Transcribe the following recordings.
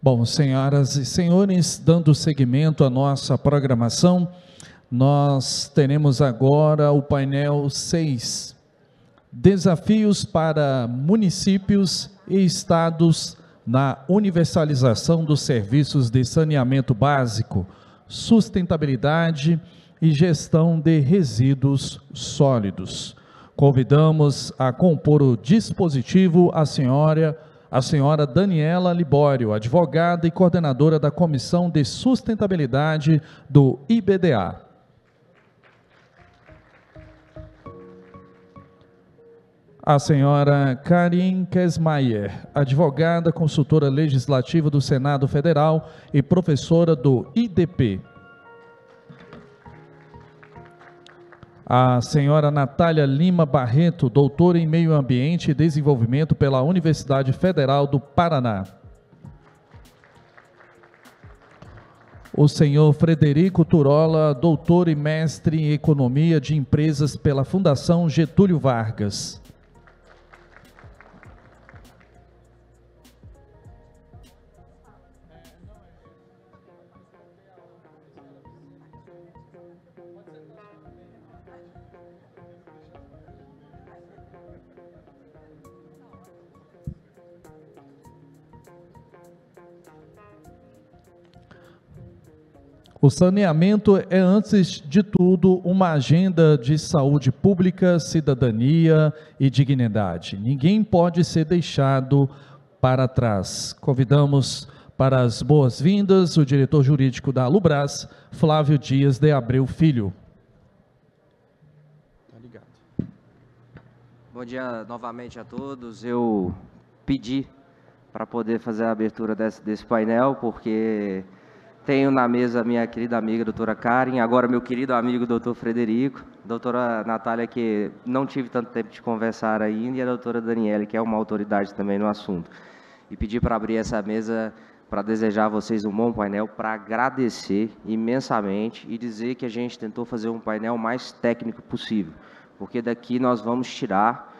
Bom, senhoras e senhores, dando seguimento à nossa programação, nós teremos agora o painel 6, Desafios para municípios e estados na universalização dos serviços de saneamento básico, sustentabilidade e gestão de resíduos sólidos. Convidamos a compor o dispositivo a senhora Daniela Libório, advogada e coordenadora da Comissão de Sustentabilidade do IBDA. A senhora Karin Kesmayer, advogada, consultora legislativa do Senado Federal e professora do IDP. A senhora Natália Lima Barreto, doutora em Meio Ambiente e Desenvolvimento pela Universidade Federal do Paraná. O senhor Frederico Turola, doutor e mestre em Economia de Empresas pela Fundação Getúlio Vargas. O saneamento é, antes de tudo, uma agenda de saúde pública, cidadania e dignidade. Ninguém pode ser deixado para trás. Convidamos para as boas-vindas o diretor jurídico da Alubras, Flávio Dias de Abreu Filho. Bom dia novamente a todos. Eu pedi para poder fazer a abertura desse painel, porque tenho na mesa minha querida amiga, doutora Karin, agora meu querido amigo, doutor Frederico, doutora Natália, que não tive tanto tempo de conversar ainda, e a doutora Daniela, que é uma autoridade também no assunto. E pedi para abrir essa mesa para desejar a vocês um bom painel, para agradecer imensamente e dizer que a gente tentou fazer um painel mais técnico possível, porque daqui nós vamos tirar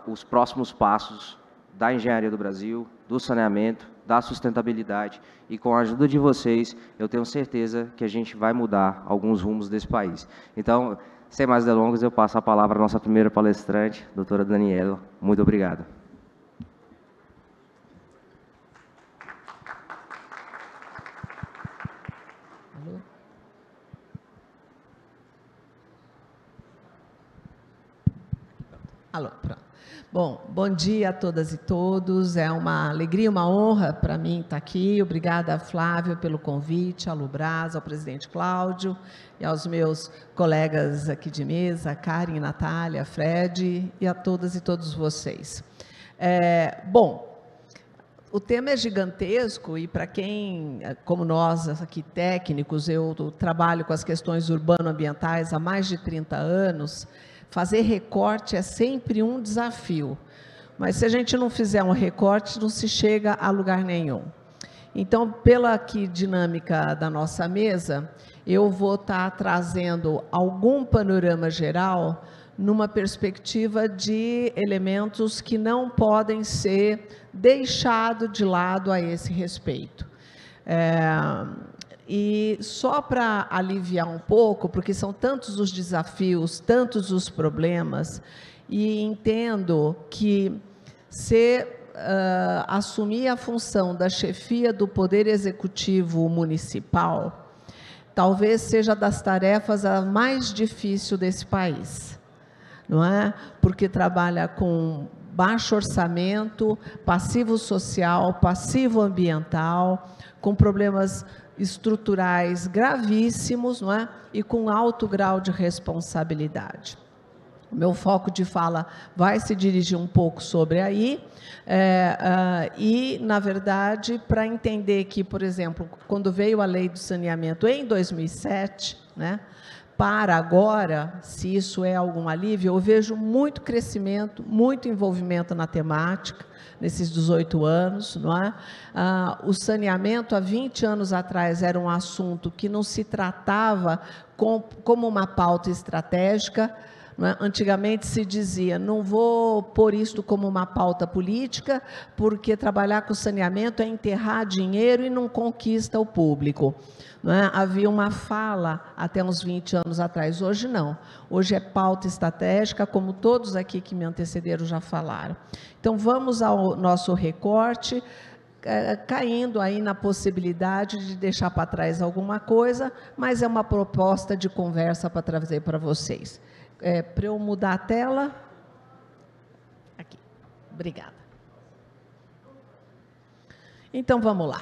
os próximos passos da engenharia do Brasil, do saneamento, da sustentabilidade, e com a ajuda de vocês, eu tenho certeza que a gente vai mudar alguns rumos desse país. Então, sem mais delongas, eu passo a palavra à nossa primeira palestrante, doutora Daniela. Muito obrigado. Alô, pronto. Bom dia a todas e todos, é uma alegria, uma honra para mim estar aqui. Obrigada, Flávio, pelo convite, ao Lubras, ao presidente Cláudio e aos meus colegas aqui de mesa, Karin, Natália, Fred, e a todas e todos vocês. O tema é gigantesco e para quem, como nós aqui técnicos, eu trabalho com as questões urbano-ambientais há mais de 30 anos, fazer recorte é sempre um desafio, mas se a gente não fizer um recorte, não se chega a lugar nenhum. Então, pela aqui dinâmica da nossa mesa, eu vou estar trazendo algum panorama geral numa perspectiva de elementos que não podem ser deixados de lado a esse respeito. E só para aliviar um pouco, porque são tantos os desafios, tantos os problemas, e entendo que assumir a função da chefia do Poder Executivo Municipal, talvez seja das tarefas a mais difícil desse país, não é? Porque trabalha com baixo orçamento, passivo social, passivo ambiental, com problemas estruturais gravíssimos, não é? E com alto grau de responsabilidade. O meu foco de fala vai se dirigir um pouco sobre aí, e, na verdade, para entender que, por exemplo, quando veio a lei do saneamento em 2007, né, para agora, se isso é algum alívio, eu vejo muito crescimento, muito envolvimento na temática, nesses 18 anos, não é? O saneamento, há 20 anos atrás, era um assunto que não se tratava como uma pauta estratégica, não é? Antigamente se dizia, não vou pôr isto como uma pauta política, porque trabalhar com saneamento é enterrar dinheiro e não conquista o público. Não é? Havia uma fala até uns 20 anos atrás, hoje não. Hoje é pauta estratégica, como todos aqui que me antecederam já falaram. Então, vamos ao nosso recorte, caindo aí na possibilidade de deixar para trás alguma coisa, mas é uma proposta de conversa para trazer para vocês. Para eu mudar a tela. Aqui. Obrigada. Então, vamos lá.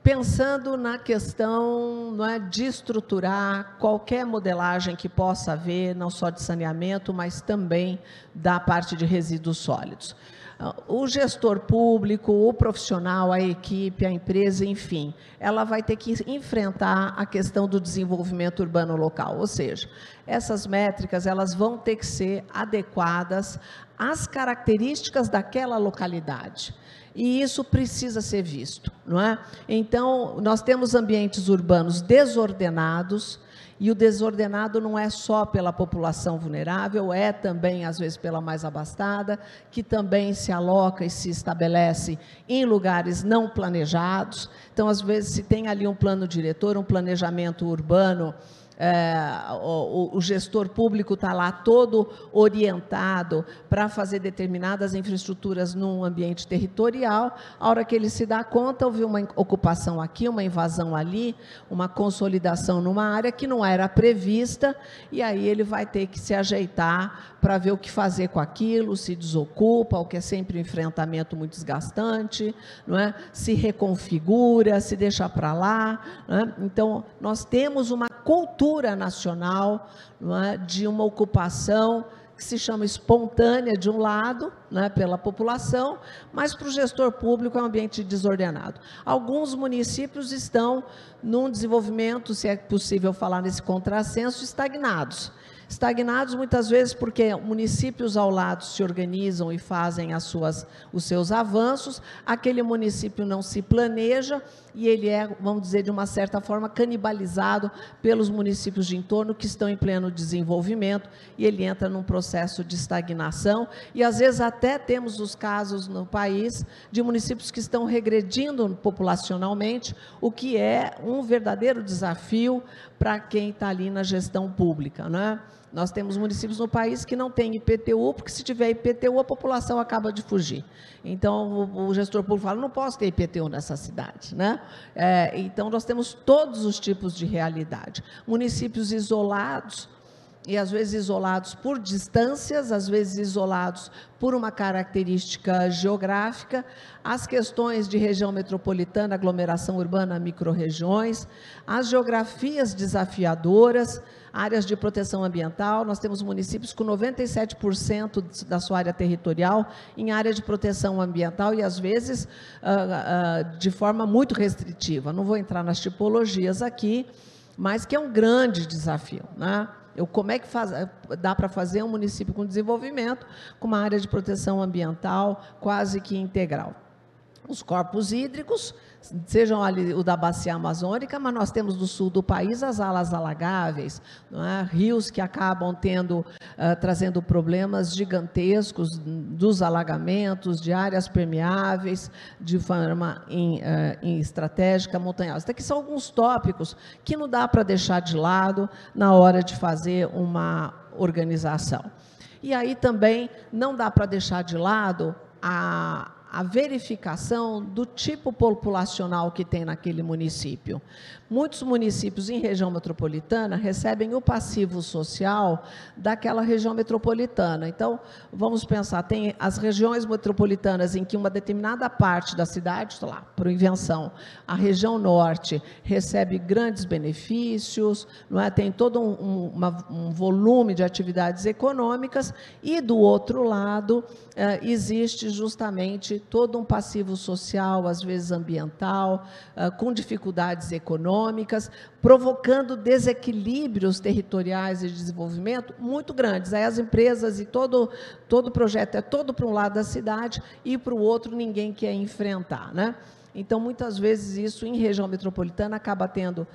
Pensando na questão, não é, de estruturar qualquer modelagem que possa haver, não só de saneamento, mas também da parte de resíduos sólidos. O gestor público, o profissional, a equipe, a empresa, enfim, ela vai ter que enfrentar a questão do desenvolvimento urbano local, ou seja, essas métricas elas vão ter que ser adequadas às características daquela localidade. E isso precisa ser visto, não é? Então, nós temos ambientes urbanos desordenados, e o desordenado não é só pela população vulnerável, é também, às vezes, pela mais abastada, que também se aloca e se estabelece em lugares não planejados. Então, às vezes, se tem ali um plano diretor, um planejamento urbano, o gestor público está lá todo orientado para fazer determinadas infraestruturas num ambiente territorial, a hora que ele se dá conta, houve uma ocupação aqui, uma invasão ali, uma consolidação numa área que não era prevista, e aí ele vai ter que se ajeitar para ver o que fazer com aquilo, se desocupa, o que é sempre um enfrentamento muito desgastante, não é? Se reconfigura, se deixa para lá, não é? Então, nós temos uma cultura nacional, não é, de uma ocupação que se chama espontânea de um lado, né, pela população, mas para o gestor público é um ambiente desordenado. Alguns municípios estão num desenvolvimento, se é possível falar nesse contrassenso, estagnados. Estagnados muitas vezes porque municípios ao lado se organizam e fazem os seus avanços, aquele município não se planeja e ele é, vamos dizer, de uma certa forma, canibalizado pelos municípios de entorno que estão em pleno desenvolvimento e ele entra num processo de estagnação e, às vezes, até temos os casos no país de municípios que estão regredindo populacionalmente, o que é um verdadeiro desafio para quem está ali na gestão pública, né? Nós temos municípios no país que não têm IPTU, porque se tiver IPTU, a população acaba de fugir. Então, o gestor público fala, não posso ter IPTU nessa cidade, né? Então, nós temos todos os tipos de realidade. Municípios isolados, e às vezes isolados por distâncias, às vezes isolados por uma característica geográfica, as questões de região metropolitana, aglomeração urbana, micro-regiões, as geografias desafiadoras, áreas de proteção ambiental, nós temos municípios com 97% da sua área territorial em área de proteção ambiental e, às vezes, de forma muito restritiva. Não vou entrar nas tipologias aqui, mas que é um grande desafio, né? Como é que dá para fazer um município com desenvolvimento, com uma área de proteção ambiental quase que integral? Os corpos hídricos, sejam ali o da bacia amazônica, mas nós temos do sul do país as alas alagáveis, não é? Rios que acabam trazendo problemas gigantescos dos alagamentos, de áreas permeáveis, de forma estratégica, montanhosa. Então, aqui são alguns tópicos que não dá para deixar de lado na hora de fazer uma organização. E aí também não dá para deixar de lado a verificação do tipo populacional que tem naquele município. Muitos municípios em região metropolitana recebem o passivo social daquela região metropolitana. Então, vamos pensar, tem as regiões metropolitanas em que uma determinada parte da cidade, sei lá, por invenção, a região norte recebe grandes benefícios, não é? Tem todo um volume de atividades econômicas e, do outro lado, existe justamente todo um passivo social, às vezes ambiental, com dificuldades econômicas, provocando desequilíbrios territoriais e de desenvolvimento muito grandes. Aí as empresas e todo o projeto é todo para um lado da cidade e para o outro ninguém quer enfrentar, né? Então, muitas vezes, isso em região metropolitana acaba tendo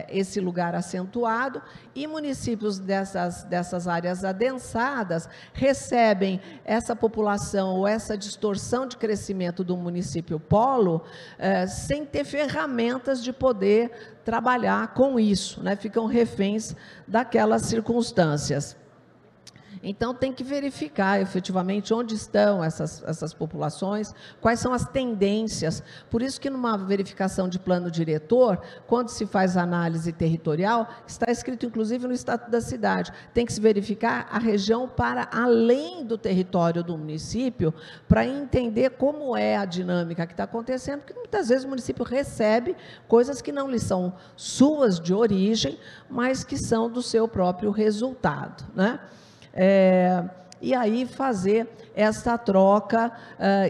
esse lugar acentuado, e municípios dessas áreas adensadas recebem essa população ou essa distorção de crescimento do município polo sem ter ferramentas de poder trabalhar com isso, né? Ficam reféns daquelas circunstâncias. Então, tem que verificar efetivamente onde estão essas populações, quais são as tendências. Por isso que numa verificação de plano diretor, quando se faz análise territorial, está escrito inclusive no Estatuto da Cidade, tem que se verificar a região para além do território do município, para entender como é a dinâmica que está acontecendo, porque muitas vezes o município recebe coisas que não lhe são suas de origem, mas que são do seu próprio resultado, né? E aí fazer essa troca,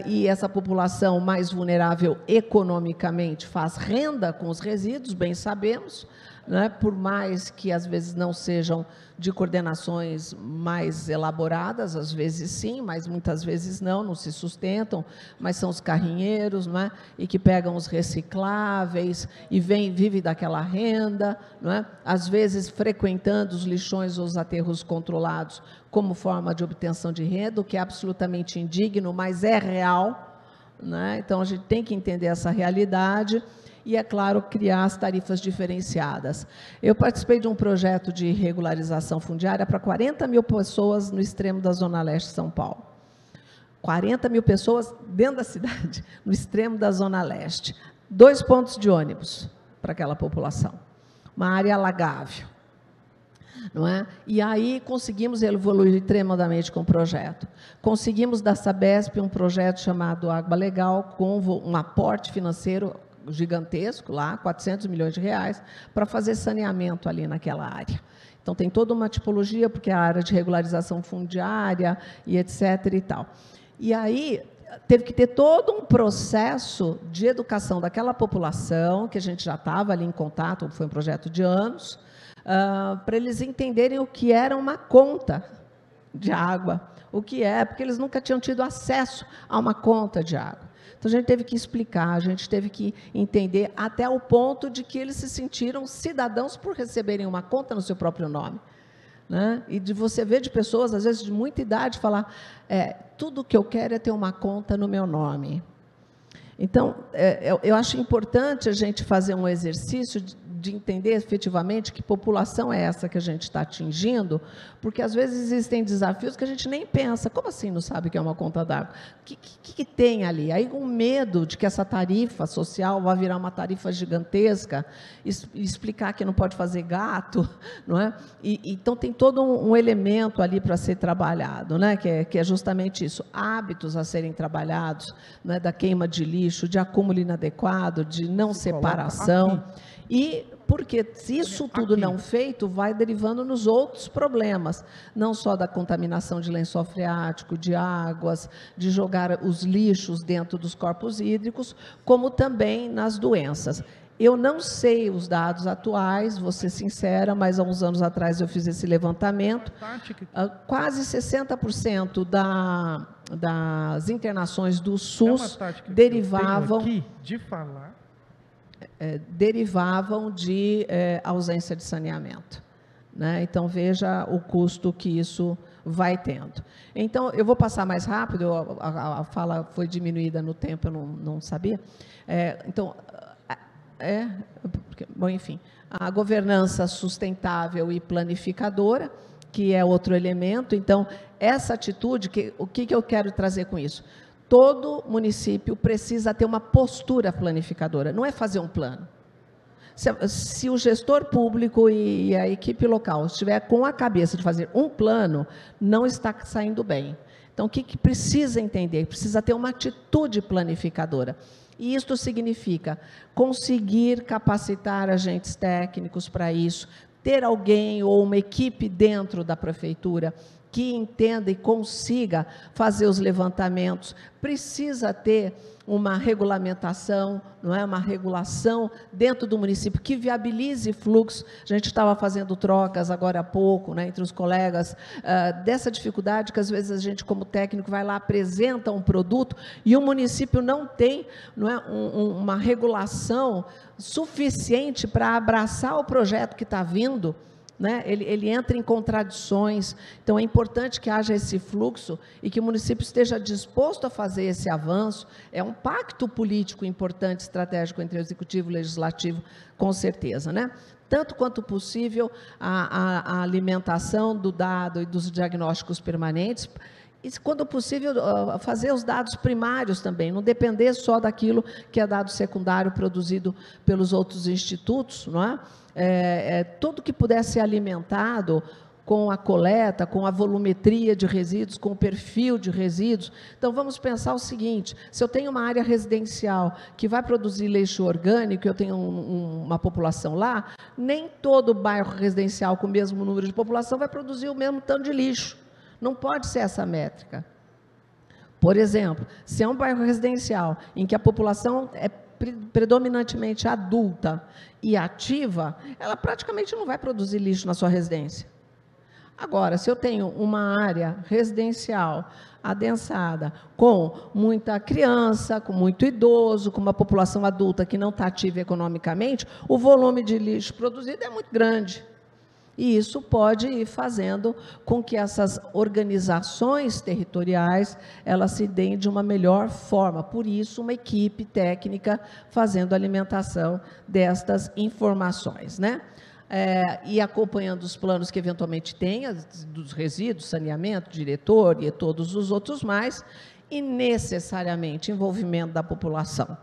e essa população mais vulnerável economicamente faz renda com os resíduos, bem sabemos, né? Por mais que às vezes não sejam de coordenações mais elaboradas, às vezes sim, mas muitas vezes não se sustentam, mas são os carrinheiros, não é? E que pegam os recicláveis e vivem daquela renda, não é? Às vezes frequentando os lixões ou os aterros controlados como forma de obtenção de renda, o que é absolutamente indigno, mas é real, né? Então a gente tem que entender essa realidade. E, é claro, criar as tarifas diferenciadas. Eu participei de um projeto de regularização fundiária para 40 mil pessoas no extremo da Zona Leste de São Paulo. 40 mil pessoas dentro da cidade, no extremo da Zona Leste. 2 pontos de ônibus para aquela população. Uma área alagável. Não é? E aí conseguimos evoluir tremendamente com o projeto. Conseguimos da Sabesp um projeto chamado Água Legal, com um aporte financeiro gigantesco, lá, 400 milhões de reais, para fazer saneamento ali naquela área. Então, tem toda uma tipologia, porque é a área de regularização fundiária e etc. e tal. E aí, teve que ter todo um processo de educação daquela população, que a gente já estava ali em contato, foi um projeto de anos, para eles entenderem o que era uma conta de água, o que é, porque eles nunca tinham tido acesso a uma conta de água. Então, a gente teve que explicar, a gente teve que entender até o ponto de que eles se sentiram cidadãos por receberem uma conta no seu próprio nome, né? E de você ver de pessoas, às vezes de muita idade, falar, tudo que eu quero é ter uma conta no meu nome. Então, eu acho importante a gente fazer um exercício de entender efetivamente que população é essa que a gente está atingindo, porque às vezes existem desafios que a gente nem pensa, como assim não sabe o que é uma conta d'água? O que tem ali? Aí com medo de que essa tarifa social vá virar uma tarifa gigantesca, explicar que não pode fazer gato, não é? Então tem todo um elemento ali para ser trabalhado, né? Que é justamente isso, hábitos a serem trabalhados, né? Da queima de lixo, de acúmulo inadequado, de não separação. E porque se isso tudo não feito, vai derivando nos outros problemas, não só da contaminação de lençol freático, de águas, de jogar os lixos dentro dos corpos hídricos, como também nas doenças. Eu não sei os dados atuais, vou ser sincera, mas há uns anos atrás eu fiz esse levantamento. Quase 60% das internações do SUS derivavam de ausência de saneamento, né? Então, veja o custo que isso vai tendo. Então, eu vou passar mais rápido, a fala foi diminuída no tempo, eu não sabia. Bom, enfim, a governança sustentável e planificadora, que é outro elemento. Então, essa atitude, o que eu quero trazer com isso? Todo município precisa ter uma postura planificadora, não é fazer um plano. Se o gestor público e a equipe local estiver com a cabeça de fazer um plano, não está saindo bem. Então, o que precisa entender? Precisa ter uma atitude planificadora. E isto significa conseguir capacitar agentes técnicos para isso, ter alguém ou uma equipe dentro da prefeitura que entenda e consiga fazer os levantamentos. Precisa ter uma regulamentação, não é? Uma regulação dentro do município que viabilize fluxo. A gente estava fazendo trocas agora há pouco, né, entre os colegas, dessa dificuldade que às vezes a gente, como técnico, vai lá, apresenta um produto e o município não tem, não é, uma regulação suficiente para abraçar o projeto que está vindo. Né? Ele entra em contradições, então é importante que haja esse fluxo e que o município esteja disposto a fazer esse avanço. É um pacto político importante, estratégico entre o executivo e o legislativo, com certeza, né? Tanto quanto possível a alimentação do dado e dos diagnósticos permanentes, e, quando possível, fazer os dados primários também, não depender só daquilo que é dado secundário produzido pelos outros institutos, não é? Tudo que puder ser alimentado com a coleta, com a volumetria de resíduos, com o perfil de resíduos. Então, vamos pensar o seguinte: se eu tenho uma área residencial que vai produzir lixo orgânico, eu tenho uma população lá, nem todo bairro residencial com o mesmo número de população vai produzir o mesmo tanto de lixo. Não pode ser essa métrica. Por exemplo, se é um bairro residencial em que a população é predominantemente adulta e ativa, ela praticamente não vai produzir lixo na sua residência. Agora, se eu tenho uma área residencial adensada, com muita criança, com muito idoso, com uma população adulta que não está ativa economicamente, o volume de lixo produzido é muito grande. E isso pode ir fazendo com que essas organizações territoriais, elas se deem de uma melhor forma. Por isso, uma equipe técnica fazendo a alimentação destas informações, né? E acompanhando os planos que eventualmente tenha, dos resíduos, saneamento, diretor e todos os outros mais, e necessariamente envolvimento da população.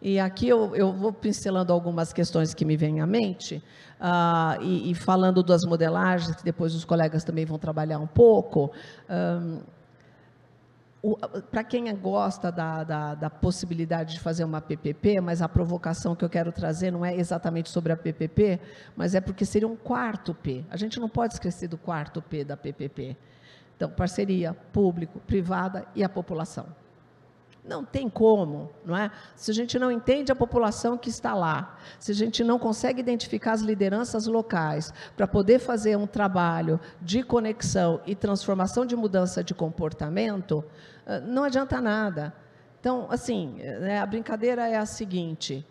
E aqui eu vou pincelando algumas questões que me vêm à mente, e falando das modelagens, que depois os colegas também vão trabalhar um pouco. Para quem gosta da possibilidade de fazer uma PPP, mas a provocação que eu quero trazer não é exatamente sobre a PPP, mas é porque seria um quarto P. A gente não pode esquecer do quarto P da PPP. Então, parceria público, privada e a população. Não tem como, não é? Se a gente não entende a população que está lá, se a gente não consegue identificar as lideranças locais para poder fazer um trabalho de conexão e transformação de mudança de comportamento, não adianta nada. Então, assim, a brincadeira é a seguinte: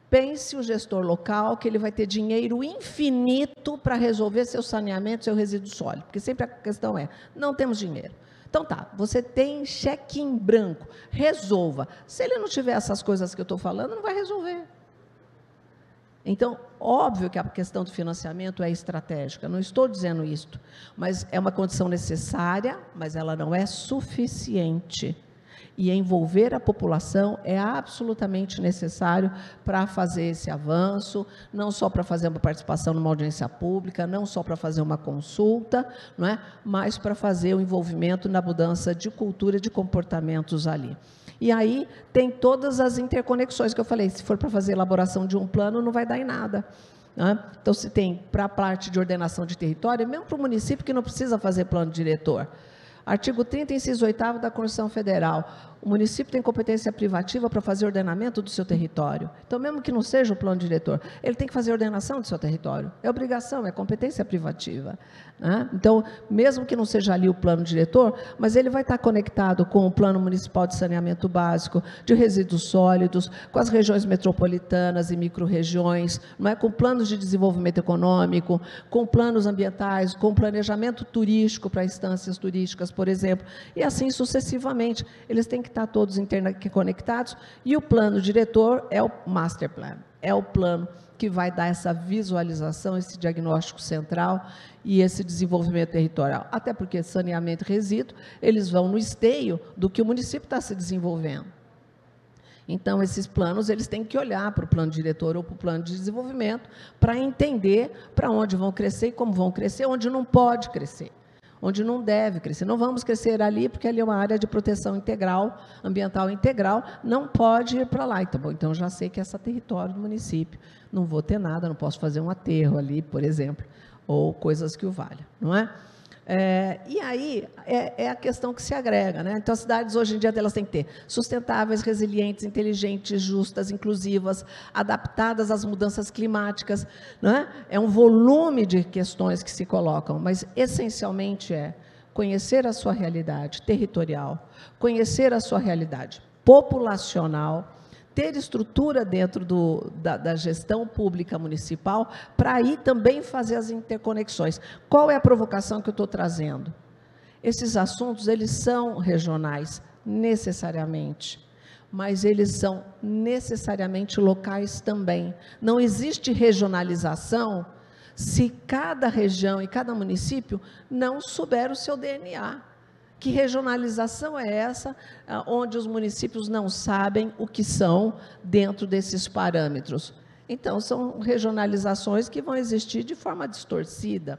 pense o gestor local que ele vai ter dinheiro infinito para resolver seu saneamento, seu resíduo sólido, porque sempre a questão é, não temos dinheiro. Então tá, você tem cheque em branco, resolva. Se ele não tiver essas coisas que eu estou falando, não vai resolver. Então, óbvio que a questão do financiamento é estratégica, não estou dizendo isto, mas é uma condição necessária, mas ela não é suficiente. E envolver a população é absolutamente necessário para fazer esse avanço, não só para fazer uma participação numa audiência pública, não só para fazer uma consulta, não é? Mas para fazer o envolvimento na mudança de cultura, de comportamentos ali. E aí tem todas as interconexões que eu falei, se for para fazer elaboração de um plano, não vai dar em nada. Então, se tem para a parte de ordenação de território, mesmo para o município que não precisa fazer plano diretor. Artigo 30, inciso 8º da Constituição Federal. O município tem competência privativa para fazer ordenamento do seu território. Então, mesmo que não seja o plano diretor, ele tem que fazer ordenação do seu território. É obrigação, é competência privativa. Né? Então, mesmo que não seja ali o plano diretor, mas ele vai estar conectado com o Plano Municipal de Saneamento Básico, de resíduos sólidos, com as regiões metropolitanas e micro-regiões, não é? Com planos de desenvolvimento econômico, com planos ambientais, com planejamento turístico para instâncias turísticas, por exemplo, e assim sucessivamente. Eles têm que estar todos conectados, e o plano diretor é o master plan, é o plano que vai dar essa visualização, esse diagnóstico central e esse desenvolvimento territorial. Até porque saneamento e resíduo, eles vão no esteio do que o município está se desenvolvendo. Então, esses planos, eles têm que olhar para o plano diretor ou para o plano de desenvolvimento para entender para onde vão crescer e como vão crescer, onde não pode crescer, onde não deve crescer. Não vamos crescer ali, porque ali é uma área de proteção integral, ambiental integral, não pode ir para lá. Então, bom, então já sei que esse é território do município, não vou ter nada, não posso fazer um aterro ali, por exemplo, ou coisas que o valham, não é? E aí é a questão que se agrega, né? Então, as cidades hoje em dia elas têm que ter sustentáveis, resilientes, inteligentes, justas, inclusivas, adaptadas às mudanças climáticas, né? É um volume de questões que se colocam, mas essencialmente é conhecer a sua realidade territorial, conhecer a sua realidade populacional, ter estrutura dentro da gestão pública municipal, para aí também fazer as interconexões. Qual é a provocação que eu estou trazendo? Esses assuntos, eles são regionais, necessariamente, mas eles são necessariamente locais também. Não existe regionalização se cada região e cada município não souber o seu DNA. Que regionalização é essa, onde os municípios não sabem o que são dentro desses parâmetros? Então, são regionalizações que vão existir de forma distorcida.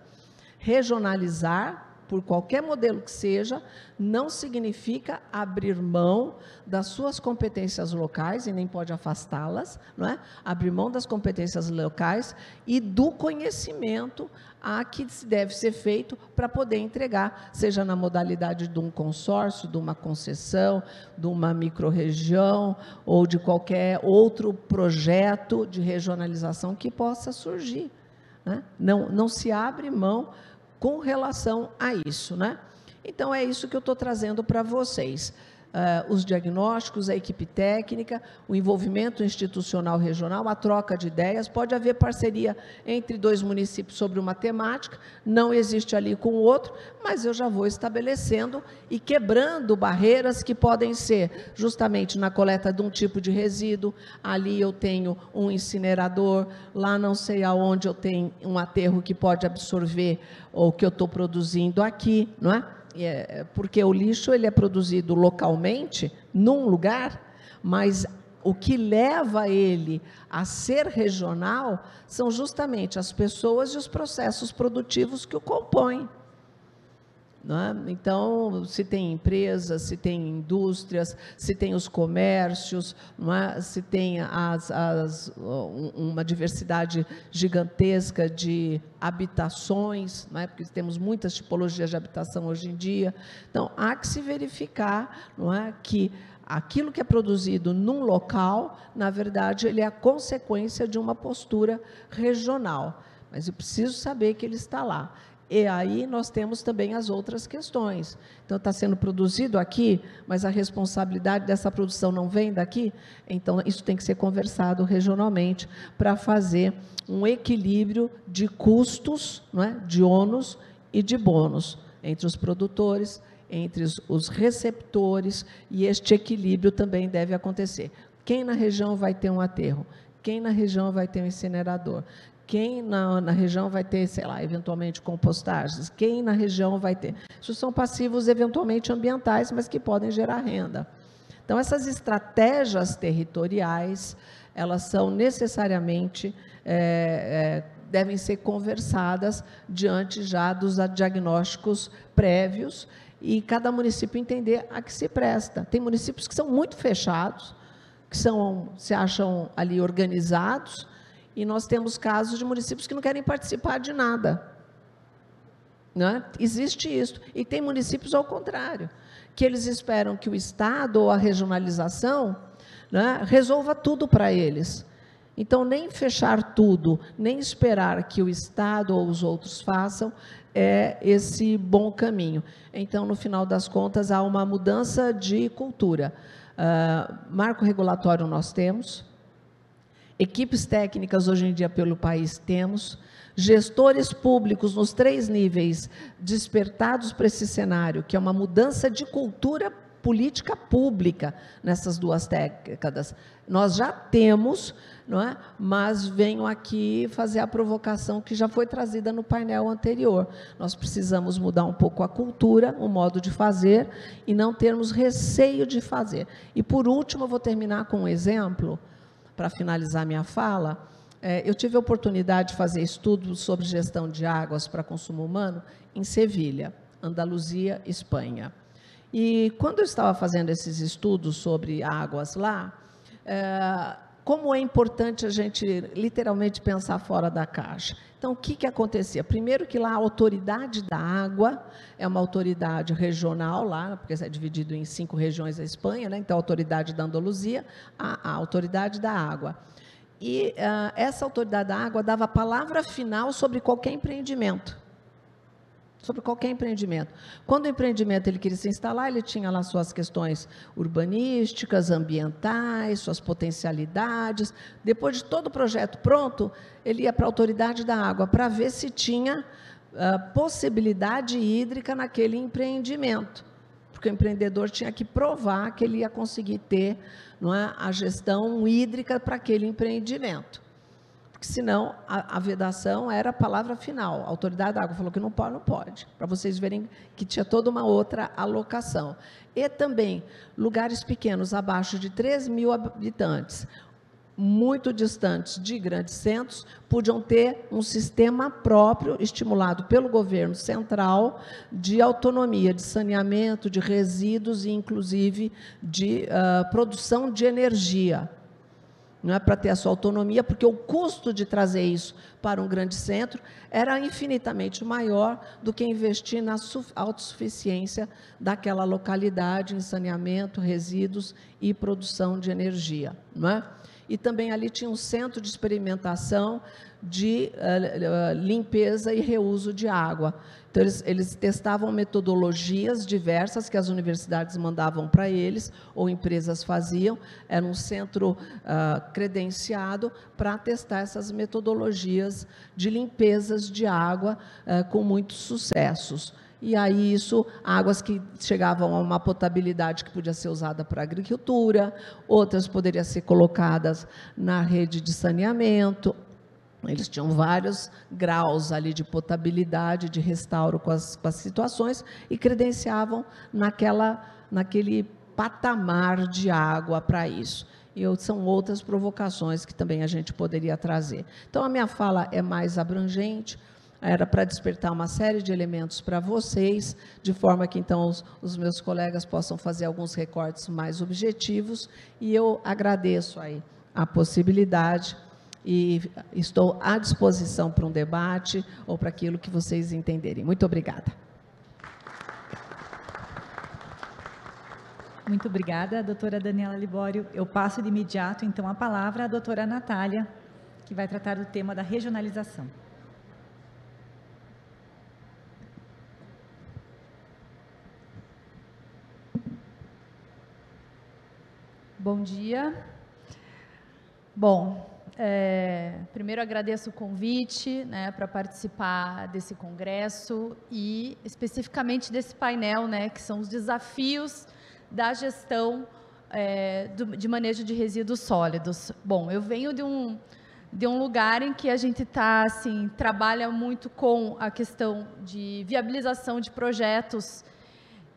Regionalizar, por qualquer modelo que seja, não significa abrir mão das suas competências locais, e nem pode afastá-las, não é? Abrir mão das competências locais e do conhecimento a que deve ser feito para poder entregar, seja na modalidade de um consórcio, de uma concessão, de uma microrregião, ou de qualquer outro projeto de regionalização que possa surgir, né? Não se abre mão com relação a isso, né? Então, é isso que eu estou trazendo para vocês. Os diagnósticos, a equipe técnica, o envolvimento institucional regional, a troca de ideias, pode haver parceria entre dois municípios sobre uma temática, não existe ali com o outro, mas eu já vou estabelecendo e quebrando barreiras que podem ser justamente na coleta de um tipo de resíduo, ali eu tenho um incinerador, lá não sei aonde eu tenho um aterro que pode absorver o que eu estou produzindo aqui, não é? Porque o lixo ele é produzido localmente, num lugar, mas o que leva ele a ser regional são justamente as pessoas e os processos produtivos que o compõem. Não é? Então, se tem empresas, se tem indústrias, se tem os comércios, não é? Se tem uma diversidade gigantesca de habitações, não é? Porque temos muitas tipologias de habitação hoje em dia. Então, há que se verificar, não é? Que aquilo que é produzido num local, na verdade, ele é a consequência de uma postura regional. Mas eu preciso saber que ele está lá. E aí nós temos também as outras questões. Então, está sendo produzido aqui, mas a responsabilidade dessa produção não vem daqui? Então, isso tem que ser conversado regionalmente para fazer um equilíbrio de custos, não é? De ônus e de bônus entre os produtores, entre os receptores, e este equilíbrio também deve acontecer. Quem na região vai ter um aterro? Quem na região vai ter um incinerador? Quem na região vai ter, sei lá, eventualmente compostagens? Quem na região vai ter? Isso são passivos eventualmente ambientais, mas que podem gerar renda. Então, essas estratégias territoriais, elas são necessariamente, devem ser conversadas diante já dos diagnósticos prévios e cada município entender a que se presta. Tem municípios que são muito fechados, que se acham ali organizados, e nós temos casos de municípios que não querem participar de nada. Não é? Existe isso. E tem municípios ao contrário, que eles esperam que o Estado ou a regionalização, né, resolva tudo para eles. Então, nem fechar tudo, nem esperar que o Estado ou os outros façam, é esse bom caminho. Então, no final das contas, há uma mudança de cultura. Marco regulatório nós temos, equipes técnicas hoje em dia pelo país temos, gestores públicos nos 3 níveis despertados para esse cenário, que é uma mudança de cultura política pública nessas 2 décadas. Nós já temos, não é? Mas venho aqui fazer a provocação que já foi trazida no painel anterior. Nós precisamos mudar um pouco a cultura, o modo de fazer, e não termos receio de fazer. E, por último, eu vou terminar com um exemplo, para finalizar minha fala. Eu tive a oportunidade de fazer estudos sobre gestão de águas para consumo humano em Sevilha, Andaluzia, Espanha. E quando eu estava fazendo esses estudos sobre águas lá, como é importante a gente literalmente pensar fora da caixa. Então, o que acontecia? Primeiro que lá a autoridade da água é uma autoridade regional, lá, porque é dividido em 5 regiões da Espanha, né? Então, a autoridade da Andaluzia, a autoridade da água. E essa autoridade da água dava a palavra final sobre qualquer empreendimento. Sobre qualquer empreendimento. Quando o empreendimento ele queria se instalar, ele tinha lá suas questões urbanísticas, ambientais, suas potencialidades. Depois de todo o projeto pronto, ele ia para a autoridade da água para ver se tinha possibilidade hídrica naquele empreendimento. Porque o empreendedor tinha que provar que ele ia conseguir ter, não é, a gestão hídrica para aquele empreendimento. Senão, a vedação era a palavra final. A autoridade da água falou que não pode, não pode. Para vocês verem que tinha toda uma outra alocação. E também, lugares pequenos, abaixo de 3.000 habitantes, muito distantes de grandes centros, podiam ter um sistema próprio, estimulado pelo governo central, de autonomia, de saneamento, de resíduos e, inclusive, de produção de energia. Não é para ter a sua autonomia, porque o custo de trazer isso para um grande centro era infinitamente maior do que investir na autossuficiência daquela localidade em saneamento, resíduos e produção de energia. Não é? E também ali tinha um centro de experimentação de limpeza e reuso de água. Então, eles testavam metodologias diversas que as universidades mandavam para eles, ou empresas faziam. Era um centro credenciado para testar essas metodologias de limpezas de água com muitos sucessos. E aí isso, águas que chegavam a uma potabilidade que podia ser usada para agricultura, outras poderiam ser colocadas na rede de saneamento. Eles tinham vários graus ali de potabilidade, de restauro com as situações e credenciavam naquele patamar de água para isso. E são outras provocações que também a gente poderia trazer. Então, a minha fala é mais abrangente, era para despertar uma série de elementos para vocês, de forma que, então, os meus colegas possam fazer alguns recortes mais objetivos, e eu agradeço aí a possibilidade e estou à disposição para um debate ou para aquilo que vocês entenderem. Muito obrigada. Muito obrigada, doutora Daniela Libório. Eu passo de imediato, então, a palavra à doutora Natália, que vai tratar do tema da regionalização. Bom dia. Bom, primeiro agradeço o convite, né, para participar desse congresso e especificamente desse painel, né, que são os desafios da gestão de manejo de resíduos sólidos. Bom, eu venho de um lugar em que a gente assim, trabalha muito com a questão de viabilização de projetos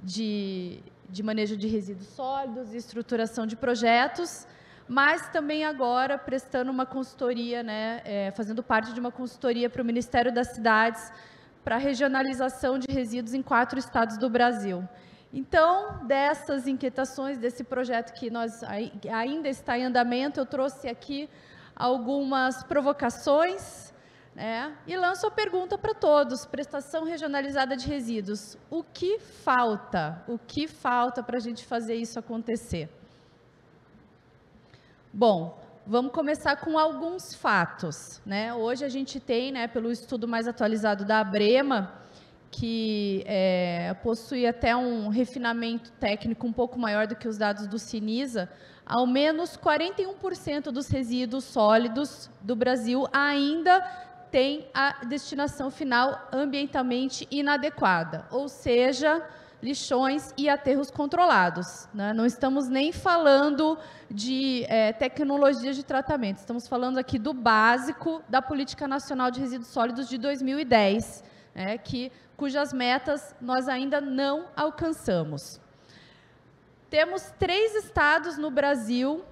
de manejo de resíduos sólidos e estruturação de projetos, mas também agora prestando uma consultoria, né, fazendo parte de uma consultoria para o Ministério das Cidades para a regionalização de resíduos em 4 estados do Brasil. Então, dessas inquietações, desse projeto que ainda está em andamento, eu trouxe aqui algumas provocações, né, e lanço a pergunta para todos: prestação regionalizada de resíduos, o que falta? O que falta para a gente fazer isso acontecer? Bom, vamos começar com alguns fatos, né? Hoje a gente tem, né, pelo estudo mais atualizado da ABREMA, que possui até um refinamento técnico um pouco maior do que os dados do Cinisa, ao menos 41% dos resíduos sólidos do Brasil ainda tem a destinação final ambientalmente inadequada, ou seja, lixões e aterros controlados, né? Não estamos nem falando de tecnologias de tratamento, estamos falando aqui do básico da Política Nacional de Resíduos Sólidos de 2010, né, cujas metas nós ainda não alcançamos. Temos 3 estados no Brasil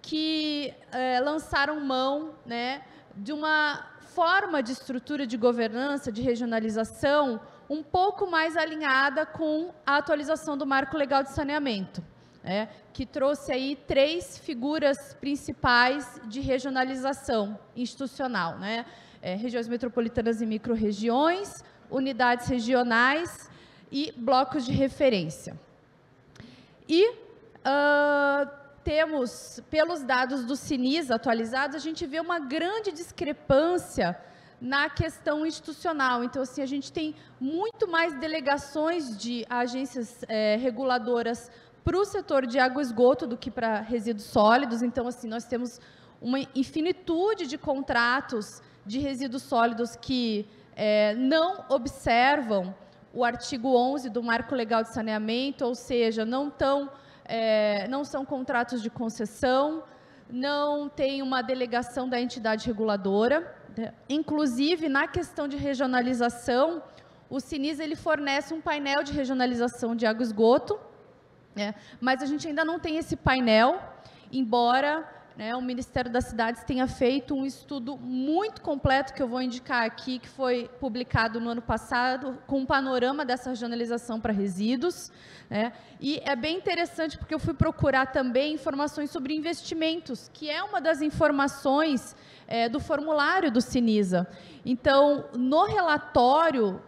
que lançaram mão, né, de uma forma de estrutura de governança, de regionalização, um pouco mais alinhada com a atualização do Marco Legal de Saneamento. que trouxe aí 3 figuras principais de regionalização institucional, regiões metropolitanas e micro-regiões, unidades regionais e blocos de referência. E temos, pelos dados do Cinisa atualizados, a gente vê uma grande discrepância na questão institucional. Então, assim, a gente tem muito mais delegações de agências reguladoras para o setor de água e esgoto do que para resíduos sólidos. Então, assim, nós temos uma infinitude de contratos de resíduos sólidos que não observam o artigo 11 do Marco Legal de Saneamento, ou seja, não são contratos de concessão, não tem uma delegação da entidade reguladora. Inclusive, na questão de regionalização, o Cinisa ele fornece um painel de regionalização de água e esgoto, mas a gente ainda não tem esse painel, embora o Ministério das Cidades tenha feito um estudo muito completo, que eu vou indicar aqui, que foi publicado no ano passado, com um panorama dessa regionalização para resíduos. E é bem interessante, porque eu fui procurar também informações sobre investimentos, que é uma das informações do formulário do Cinisa. Então, no relatório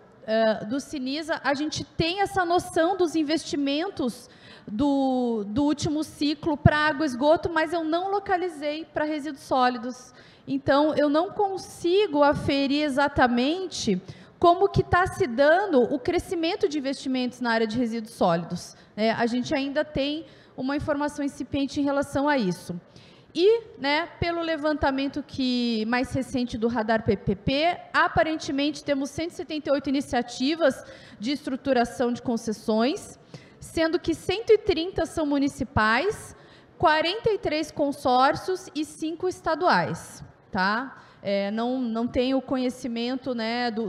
do Cinisa, a gente tem essa noção dos investimentos do último ciclo para água e esgoto, mas eu não localizei para resíduos sólidos. Então, eu não consigo aferir exatamente como que está se dando o crescimento de investimentos na área de resíduos sólidos. A gente ainda tem uma informação incipiente em relação a isso. E, pelo levantamento mais recente do Radar PPP, aparentemente temos 178 iniciativas de estruturação de concessões, sendo que 130 são municipais, 43 consórcios e 5 estaduais. Não tenho conhecimento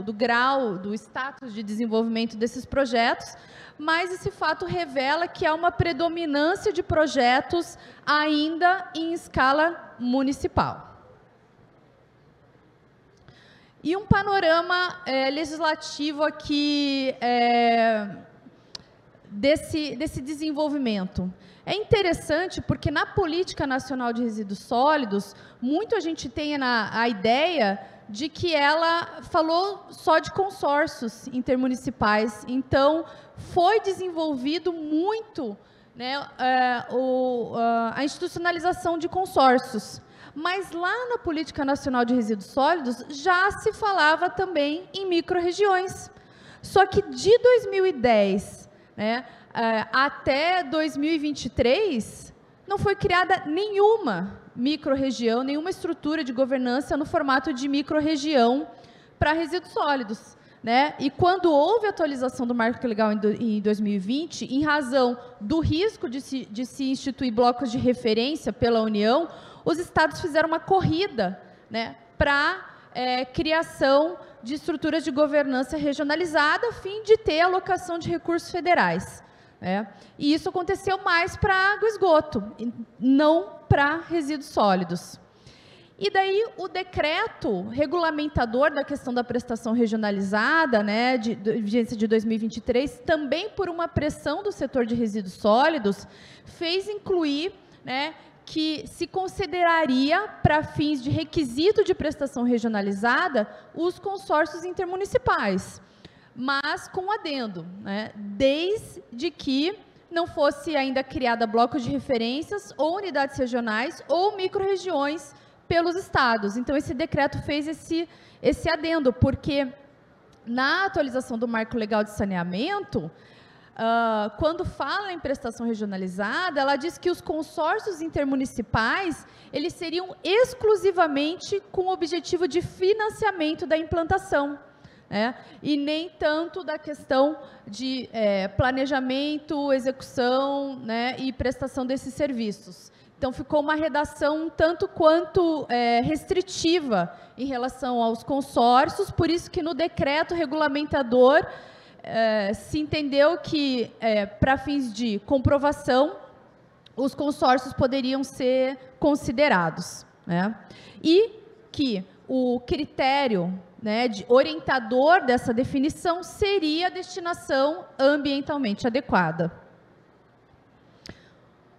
do grau, do status de desenvolvimento desses projetos, mas esse fato revela que há uma predominância de projetos ainda em escala municipal. E um panorama legislativo aqui desse desenvolvimento. É interessante porque na Política Nacional de Resíduos Sólidos, muito a gente tem a ideia de que ela falou só de consórcios intermunicipais. Então, foi desenvolvido muito a institucionalização de consórcios. Mas lá na Política Nacional de Resíduos Sólidos já se falava também em micro-regiões. Só que de 2010 até 2023, não foi criada nenhuma micro-região, nenhuma estrutura de governança no formato de micro-região para resíduos sólidos. E quando houve a atualização do Marco Legal em 2020, em razão do risco de se instituir blocos de referência pela União, os estados fizeram uma corrida para criação de estruturas de governança regionalizada, a fim de ter alocação de recursos federais. E isso aconteceu mais para água e esgoto, não para resíduos sólidos. E daí o decreto regulamentador da questão da prestação regionalizada, de vigência de 2023, também por uma pressão do setor de resíduos sólidos, fez incluir que se consideraria, para fins de requisito de prestação regionalizada, os consórcios intermunicipais, mas com adendo, desde que não fosse ainda criada blocos de referências ou unidades regionais ou micro-regiões pelos estados. Então, esse decreto fez esse adendo, porque na atualização do Marco Legal de Saneamento, quando fala em prestação regionalizada, ela diz que os consórcios intermunicipais, eles seriam exclusivamente com o objetivo de financiamento da implantação, e nem tanto da questão de planejamento, execução, e prestação desses serviços. Então, ficou uma redação um tanto quanto restritiva em relação aos consórcios, por isso que no decreto regulamentador se entendeu que, para fins de comprovação, os consórcios poderiam ser considerados. E que o critério de orientador dessa definição seria a destinação ambientalmente adequada.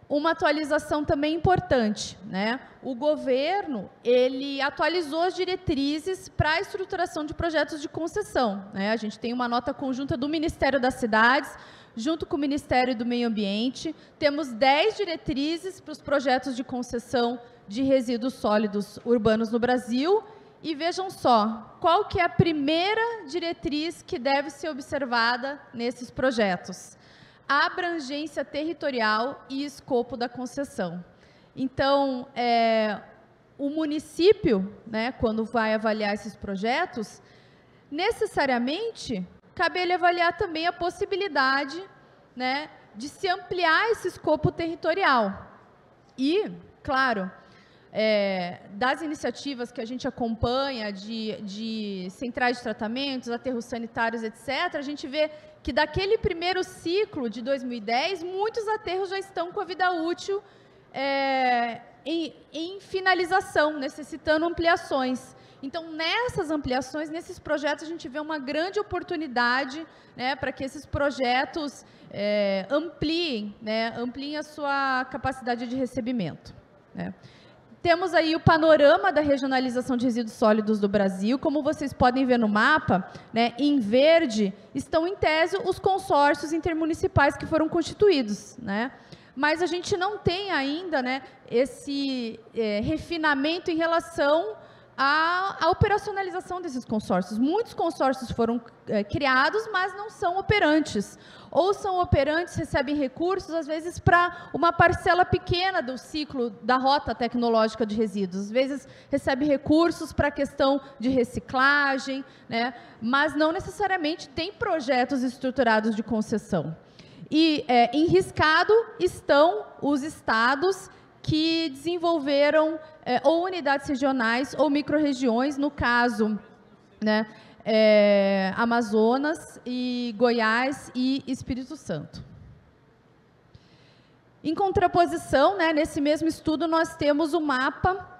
uma atualização também importante, né? O governo, ele atualizou as diretrizes para a estruturação de projetos de concessão, né? A gente tem uma nota conjunta do Ministério das Cidades, junto com o Ministério do Meio Ambiente. Temos 10 diretrizes para os projetos de concessão de resíduos sólidos urbanos no Brasil. E vejam só, qual que é a primeira diretriz que deve ser observada nesses projetos? A abrangência territorial e escopo da concessão. Então, o município, né, quando vai avaliar esses projetos, necessariamente, cabe ele avaliar também a possibilidade, né, de se ampliar esse escopo territorial. E, claro, das iniciativas que a gente acompanha de centrais de tratamentos, aterros sanitários, etc., a gente vê que daquele primeiro ciclo de 2010, muitos aterros já estão com a vida útil em finalização, necessitando ampliações. Então, nessas ampliações, nesses projetos, a gente vê uma grande oportunidade, né, para que esses projetos ampliem a sua capacidade de recebimento, né. Temos aí o panorama da regionalização de resíduos sólidos do Brasil. Como vocês podem ver no mapa, né, em verde, estão em tese os consórcios intermunicipais que foram constituídos, né? Mas a gente não tem ainda, né, esse refinamento em relação à operacionalização desses consórcios. Muitos consórcios foram criados, mas não são operantes. Ou são operantes, recebem recursos, às vezes, para uma parcela pequena do ciclo da rota tecnológica de resíduos. Às vezes, recebe recursos para a questão de reciclagem, né? Mas não necessariamente tem projetos estruturados de concessão. E em riscado estão os estados que desenvolveram ou unidades regionais ou microrregiões, no caso, né, Amazonas, e Goiás e Espírito Santo. Em contraposição, né, nesse mesmo estudo, nós temos o mapa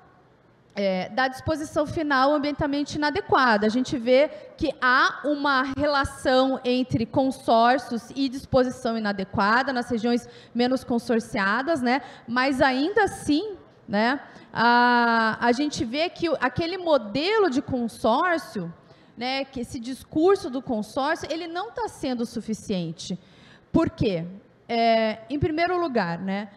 da disposição final ambientalmente inadequada. A gente vê que há uma relação entre consórcios e disposição inadequada nas regiões menos consorciadas, né, mas ainda assim, né, a gente vê que aquele modelo de consórcio, né, que esse discurso do consórcio, ele não está sendo suficiente. Por quê? Em primeiro lugar, né,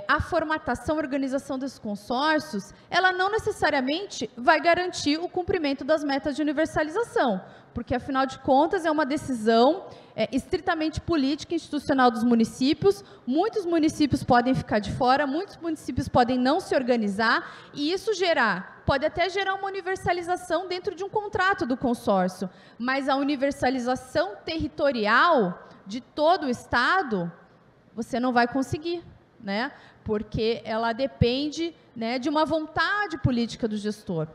a formatação e organização desses consórcios, ela não necessariamente vai garantir o cumprimento das metas de universalização, porque, afinal de contas, é uma decisão estritamente política e institucional dos municípios. Muitos municípios podem ficar de fora, muitos municípios podem não se organizar, e isso pode até gerar uma universalização dentro de um contrato do consórcio, mas a universalização territorial de todo o Estado, você não vai conseguir, né? Porque ela depende, né, de uma vontade política do gestor.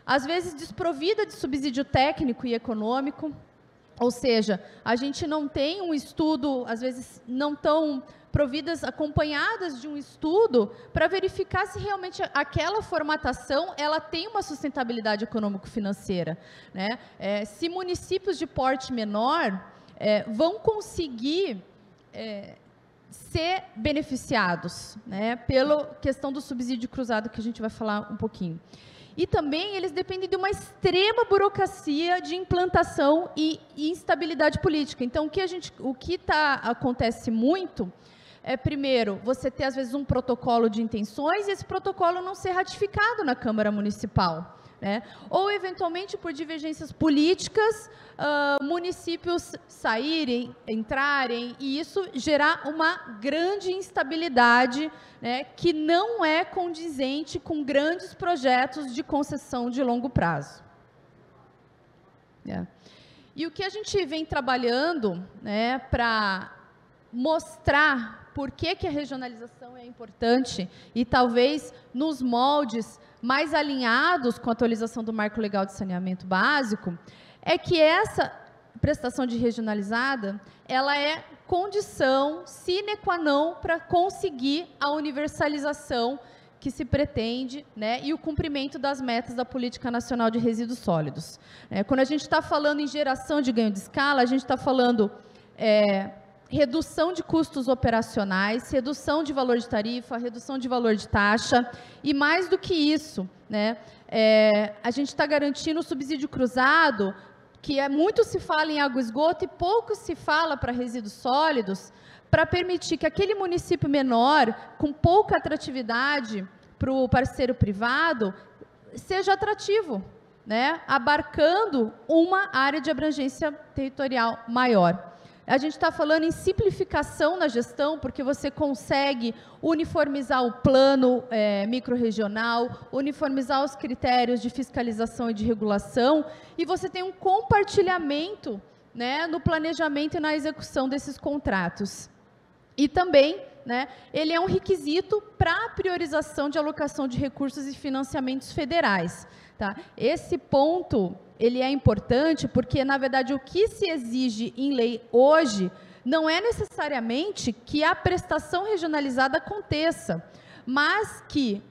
Às vezes desprovida de subsídio técnico e econômico, ou seja, a gente não tem um estudo, às vezes não tão providas, acompanhadas de um estudo, para verificar se realmente aquela formatação ela tem uma sustentabilidade econômico-financeira, né? Se municípios de porte menor vão conseguir ser beneficiados, né, pela questão do subsídio cruzado, que a gente vai falar um pouquinho. E também eles dependem de uma extrema burocracia de implantação e instabilidade política. Então, o que acontece muito primeiro, você ter, às vezes, um protocolo de intenções e esse protocolo não ser ratificado na Câmara Municipal, né? Ou, eventualmente, por divergências políticas, municípios saírem, entrarem, e isso gerar uma grande instabilidade, né, que não é condizente com grandes projetos de concessão de longo prazo. E o que a gente vem trabalhando, né, para mostrar por que a regionalização é importante e talvez nos moldes mais alinhados com a atualização do Marco Legal de Saneamento Básico, é que essa prestação de regionalizada, ela é condição sine qua non para conseguir a universalização que se pretende, né, e o cumprimento das metas da Política Nacional de Resíduos Sólidos. Quando a gente está falando em geração de ganho de escala, a gente está falando redução de custos operacionais, redução de valor de tarifa, redução de valor de taxa, e mais do que isso, né, a gente está garantindo o subsídio cruzado, que muito se fala em água e esgoto e pouco se fala para resíduos sólidos, para permitir que aquele município menor, com pouca atratividade para o parceiro privado, seja atrativo, né, abarcando uma área de abrangência territorial maior. A gente está falando em simplificação na gestão, porque você consegue uniformizar o plano microrregional, uniformizar os critérios de fiscalização e de regulação, e você tem um compartilhamento, né, no planejamento e na execução desses contratos. E também, né, ele é um requisito para a priorização de alocação de recursos e financiamentos federais. Tá? Esse ponto, ele é importante porque, na verdade, o que se exige em lei hoje não é necessariamente que a prestação regionalizada aconteça, mas que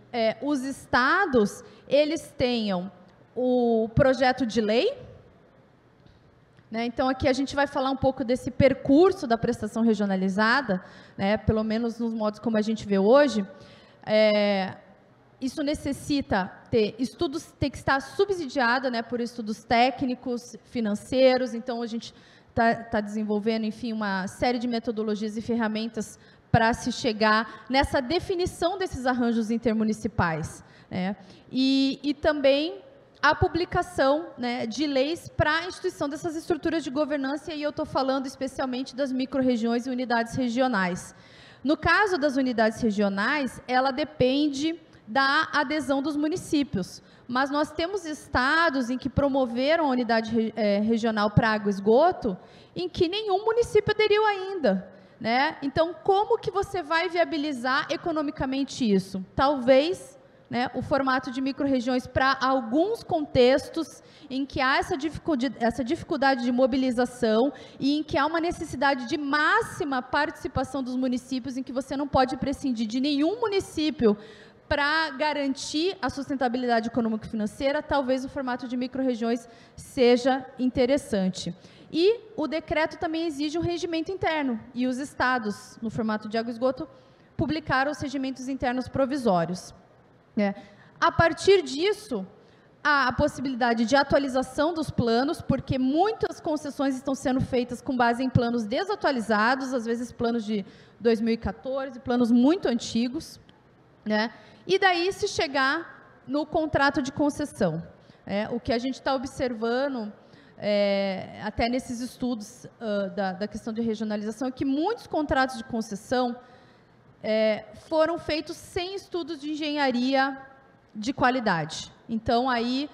os estados, eles tenham o projeto de lei, né? Então, aqui a gente vai falar um pouco desse percurso da prestação regionalizada, né? Pelo menos nos modos como a gente vê hoje. Isso necessita ter estudos, tem que estar subsidiada, né, por estudos técnicos, financeiros. Então, a gente está desenvolvendo, enfim, uma série de metodologias e ferramentas para se chegar nessa definição desses arranjos intermunicipais, né? E também a publicação, né, de leis para a instituição dessas estruturas de governança, e eu estou falando especialmente das micro-regiões e unidades regionais. No caso das unidades regionais, ela depende da adesão dos municípios, mas nós temos estados em que promoveram a unidade regional para água e esgoto, em que nenhum município aderiu ainda, né? Então, como que você vai viabilizar economicamente isso? Talvez, né, o formato de micro-regiões para alguns contextos em que há essa dificuldade de mobilização e em que há uma necessidade de máxima participação dos municípios, em que você não pode prescindir de nenhum município para garantir a sustentabilidade econômico-financeira, talvez o formato de micro-regiões seja interessante. E o decreto também exige um regimento interno, e os estados, no formato de água e esgoto, publicaram os regimentos internos provisórios. A partir disso, há a possibilidade de atualização dos planos, porque muitas concessões estão sendo feitas com base em planos desatualizados, às vezes planos de 2014, planos muito antigos, né? E daí se chegar no contrato de concessão. O que a gente está observando, até nesses estudos da questão de regionalização, é que muitos contratos de concessão foram feitos sem estudos de engenharia de qualidade. Então, aí,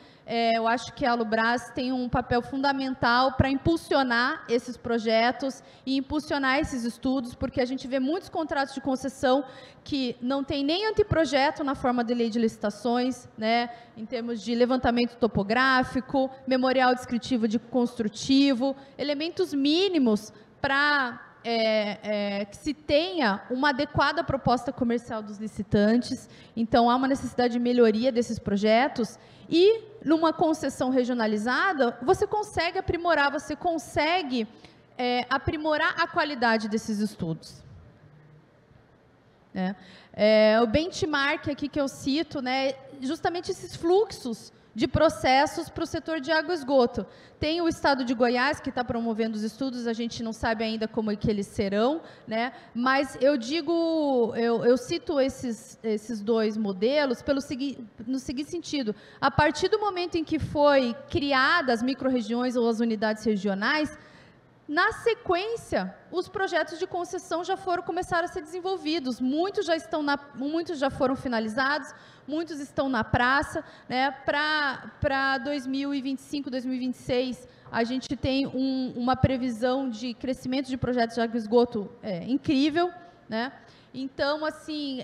eu acho que a Alubras tem um papel fundamental para impulsionar esses projetos e impulsionar esses estudos, porque a gente vê muitos contratos de concessão que não tem nem anteprojeto na forma de lei de licitações, né, em termos de levantamento topográfico, memorial descritivo de construtivo, elementos mínimos para que se tenha uma adequada proposta comercial dos licitantes. Então, há uma necessidade de melhoria desses projetos e, numa concessão regionalizada, você consegue aprimorar, você consegue aprimorar a qualidade desses estudos. O benchmark aqui que eu cito, né, justamente esses fluxos de processos para o setor de água e esgoto. Tem o estado de Goiás, que está promovendo os estudos, a gente não sabe ainda como é que eles serão, né? Mas eu cito esses dois modelos no seguinte sentido: a partir do momento em que foi criadas as micro-regiões ou as unidades regionais, na sequência, os projetos de concessão começaram a ser desenvolvidos, muitos já foram finalizados, muitos estão na praça, né? Para 2025, 2026, a gente tem uma previsão de crescimento de projetos de água e esgoto incrível, né? Então, assim,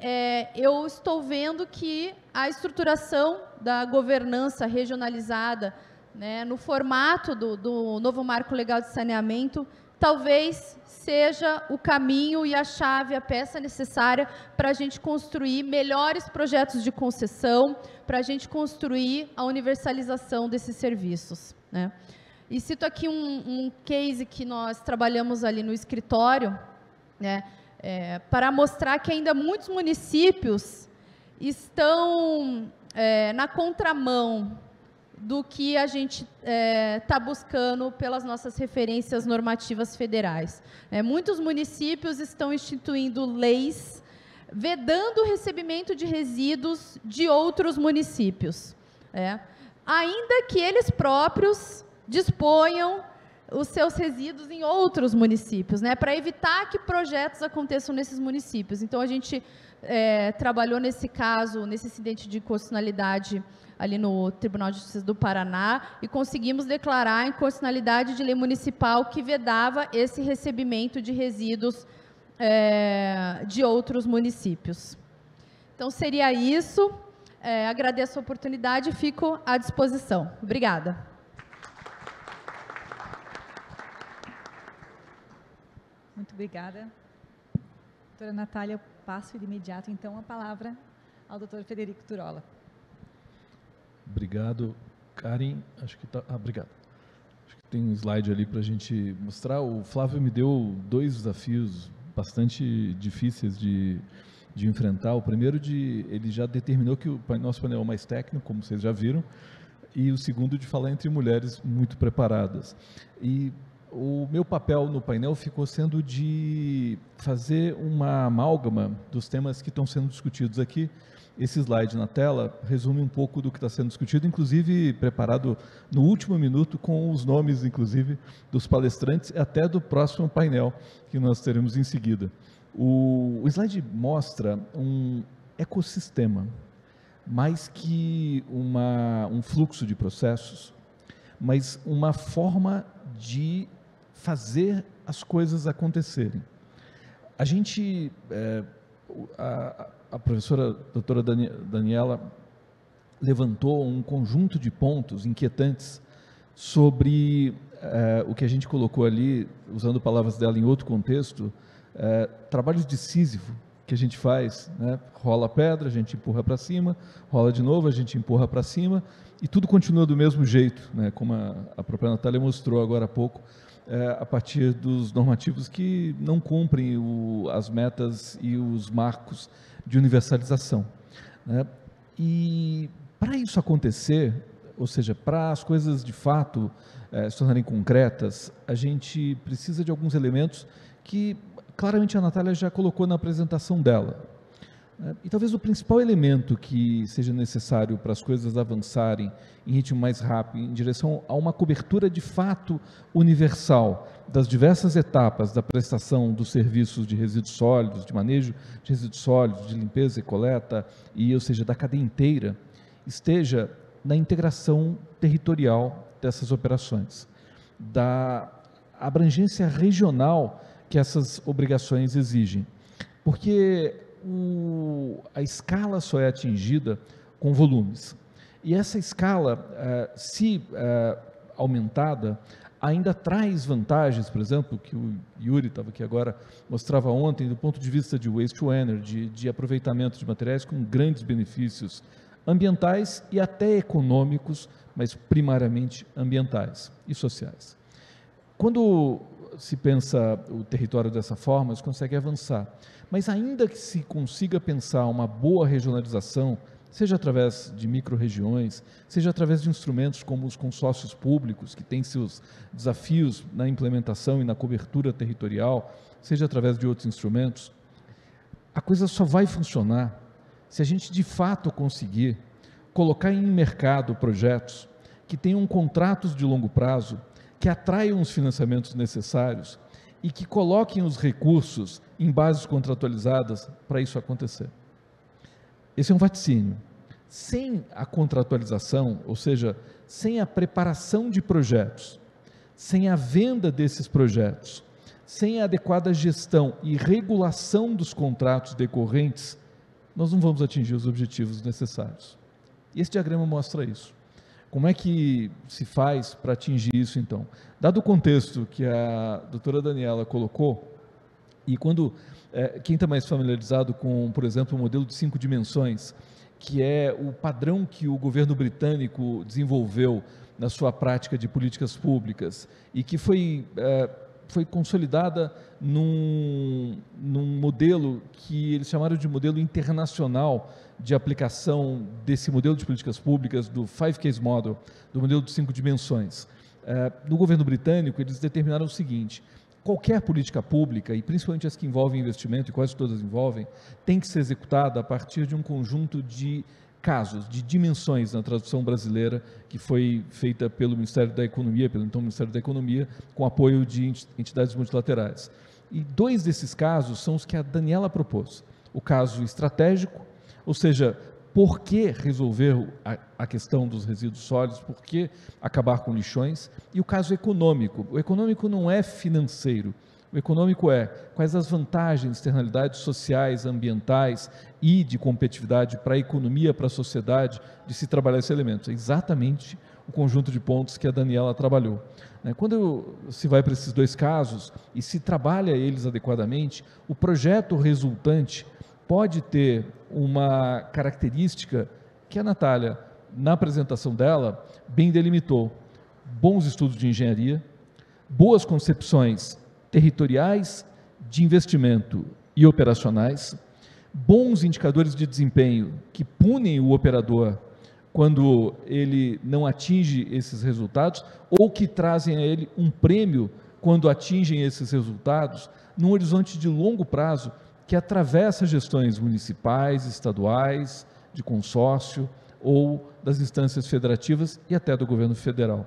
eu estou vendo que a estruturação da governança regionalizada, né, no formato do novo marco legal de saneamento, talvez seja o caminho e a chave, a peça necessária para a gente construir melhores projetos de concessão, para a gente construir a universalização desses serviços, né? E cito aqui um case que nós trabalhamos ali no escritório, né, para mostrar que ainda muitos municípios estão na contramão do que a gente está buscando pelas nossas referências normativas federais. Muitos municípios estão instituindo leis vedando o recebimento de resíduos de outros municípios, ainda que eles próprios disponham os seus resíduos em outros municípios, para evitar que projetos aconteçam nesses municípios. Então, a gente trabalhou nesse caso, nesse incidente de inconstitucionalidade ali no Tribunal de Justiça do Paraná e conseguimos declarar a inconstitucionalidade de lei municipal que vedava esse recebimento de resíduos de outros municípios. Então, seria isso. Agradeço a oportunidade e fico à disposição. Obrigada. Muito obrigada. Doutora Natália, eu passo de imediato, então, a palavra ao doutor Frederico Turola. Obrigado, Karen. Acho que tá. Obrigado. Acho que tem um slide ali para a gente mostrar. O Flávio me deu 2 desafios bastante difíceis de enfrentar. O primeiro, ele já determinou que o nosso painel é mais técnico, como vocês já viram, e o segundo, de falar entre mulheres muito preparadas. E o meu papel no painel ficou sendo de fazer uma amálgama dos temas que estão sendo discutidos aqui. Esse slide na tela resume um pouco do que está sendo discutido, inclusive preparado no último minuto com os nomes, inclusive, dos palestrantes, até do próximo painel que nós teremos em seguida. O slide mostra um ecossistema, mais que um fluxo de processos, mas uma forma de fazer as coisas acontecerem. A gente, a professora doutora Daniela levantou um conjunto de pontos inquietantes sobre o que a gente colocou ali, usando palavras dela em outro contexto, trabalhos de Sísifo que a gente faz, rola a pedra, a gente empurra para cima, rola de novo, a gente empurra para cima, e tudo continua do mesmo jeito, como a própria Natália mostrou agora há pouco, a partir dos normativos que não cumprem as metas e os marcos de universalização. E para isso acontecer, ou seja, para as coisas de fato se tornarem concretas, a gente precisa de alguns elementos que claramente a Natália já colocou na apresentação dela. E talvez o principal elemento que seja necessário para as coisas avançarem em ritmo mais rápido, em direção a uma cobertura de fato universal das diversas etapas da prestação dos serviços de resíduos sólidos, de manejo de resíduos sólidos, de limpeza e coleta, ou seja, da cadeia inteira, esteja na integração territorial dessas operações, da abrangência regional que essas obrigações exigem. Porque a escala só é atingida com volumes. E essa escala, se aumentada, ainda traz vantagens, por exemplo, que o Yuri estava aqui agora, mostrava ontem, do ponto de vista de waste to energy, de aproveitamento de materiais com grandes benefícios ambientais e até econômicos, mas primariamente ambientais e sociais. Quando se pensa o território dessa forma, se consegue avançar. Mas ainda que se consiga pensar uma boa regionalização, seja através de micro-regiões, seja através de instrumentos como os consórcios públicos, que têm seus desafios na implementação e na cobertura territorial, seja através de outros instrumentos, a coisa só vai funcionar se a gente de fato conseguir colocar em mercado projetos que tenham contratos de longo prazo, que atraiam os financiamentos necessários e que coloquem os recursos em bases contratualizadas para isso acontecer. Esse é um vaticínio. Sem a contratualização, ou seja, sem a preparação de projetos, sem a venda desses projetos, sem a adequada gestão e regulação dos contratos decorrentes, nós não vamos atingir os objetivos necessários. E esse diagrama mostra isso. Como é que se faz para atingir isso, então? Dado o contexto que a doutora Daniela colocou, e quando quem está mais familiarizado com, por exemplo, o modelo de 5 dimensões, que é o padrão que o governo britânico desenvolveu na sua prática de políticas públicas, e que foi foi consolidada num modelo que eles chamaram de modelo internacional de aplicação desse modelo de políticas públicas, do Five Case Model, do modelo de 5 dimensões. No governo britânico, eles determinaram o seguinte: qualquer política pública, e principalmente as que envolvem investimento, e quase todas envolvem, tem que ser executada a partir de um conjunto de casos, de dimensões na tradução brasileira, que foi feita pelo Ministério da Economia, pelo então Ministério da Economia, com apoio de entidades multilaterais. E 2 desses casos são os que a Daniela propôs. O caso estratégico, ou seja, por que resolver a questão dos resíduos sólidos, por que acabar com lixões, e o caso econômico. O econômico não é financeiro, o econômico é quais as vantagens, externalidades sociais, ambientais e de competitividade para a economia, para a sociedade, de se trabalhar esses elementos. É exatamente o conjunto de pontos que a Daniela trabalhou. Quando se vai para esses 2 casos e se trabalha eles adequadamente, o projeto resultante pode ter uma característica que a Natália, na apresentação dela, bem delimitou: bons estudos de engenharia, boas concepções territoriais, de investimento e operacionais, bons indicadores de desempenho que punem o operador quando ele não atinge esses resultados, ou que trazem a ele um prêmio quando atingem esses resultados, num horizonte de longo prazo que atravessa gestões municipais, estaduais, de consórcio ou das instâncias federativas e até do governo federal.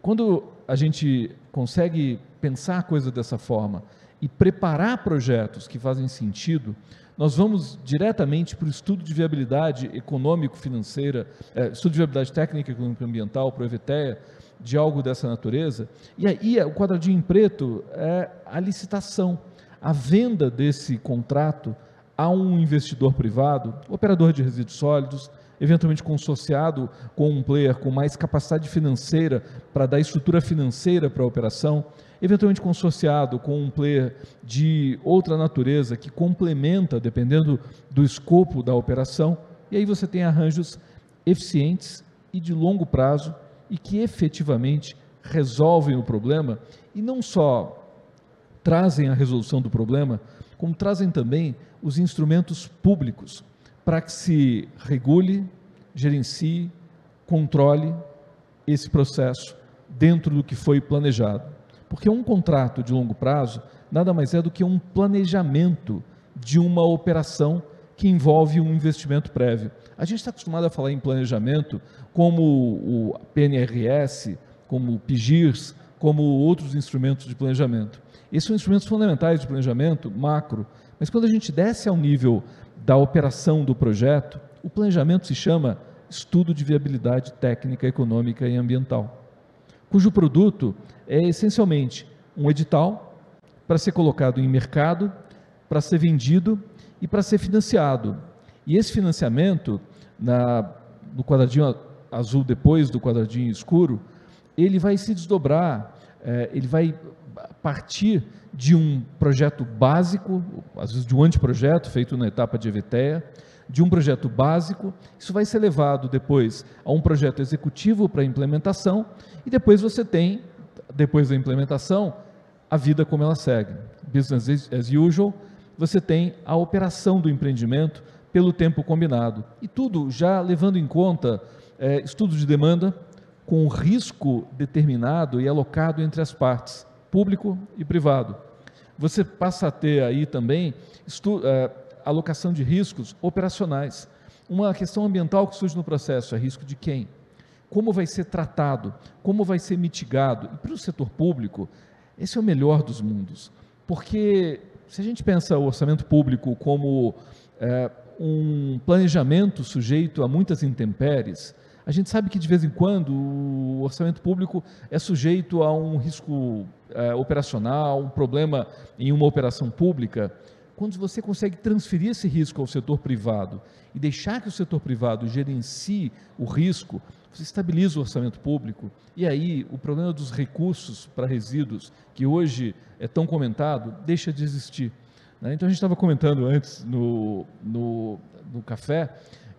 Quando a gente consegue pensar a coisa dessa forma e preparar projetos que fazem sentido, nós vamos diretamente para o estudo de viabilidade econômico-financeira, estudo de viabilidade técnica, econômica e ambiental, para o EVTEA, de algo dessa natureza, e aí o quadradinho em preto é a licitação, a venda desse contrato a um investidor privado, operador de resíduos sólidos, eventualmente consorciado com um player com mais capacidade financeira para dar estrutura financeira para a operação, eventualmente consorciado com um player de outra natureza que complementa, dependendo do escopo da operação, e aí você tem arranjos eficientes e de longo prazo e que efetivamente resolvem o problema e não só trazem a resolução do problema, como trazem também os instrumentos públicos para que se regule, gerencie, controle esse processo dentro do que foi planejado. Porque um contrato de longo prazo nada mais é do que um planejamento de uma operação que envolve um investimento prévio. A gente está acostumado a falar em planejamento como o PNRS, como o PGIRS, como outros instrumentos de planejamento. Esses são instrumentos fundamentais de planejamento macro, mas quando a gente desce ao nível da operação do projeto, o planejamento se chama estudo de viabilidade técnica, econômica e ambiental, cujo produto é essencialmente um edital para ser colocado em mercado, para ser vendido e para ser financiado. E esse financiamento, no quadradinho azul depois do quadradinho escuro, ele vai se desdobrar, ele vai partir de um projeto básico, às vezes de um anteprojeto feito na etapa de EVTEA, de um projeto básico, isso vai ser levado depois a um projeto executivo para implementação, e depois você tem, depois da implementação, a vida como ela segue. Business as usual, você tem a operação do empreendimento pelo tempo combinado. E tudo já levando em conta estudo de demanda, com risco determinado e alocado entre as partes, público e privado. Você passa a ter aí também alocação de riscos operacionais. Uma questão ambiental que surge no processo é risco de quem? Como vai ser tratado? Como vai ser mitigado? E para o setor público, esse é o melhor dos mundos. Porque se a gente pensa o orçamento público como um planejamento sujeito a muitas intempéries, a gente sabe que de vez em quando o orçamento público é sujeito a um risco operacional, um problema em uma operação pública. Quando você consegue transferir esse risco ao setor privado e deixar que o setor privado gerencie o risco, você estabiliza o orçamento público e aí o problema dos recursos para resíduos, que hoje é tão comentado, deixa de existir. Então a gente estava comentando antes no café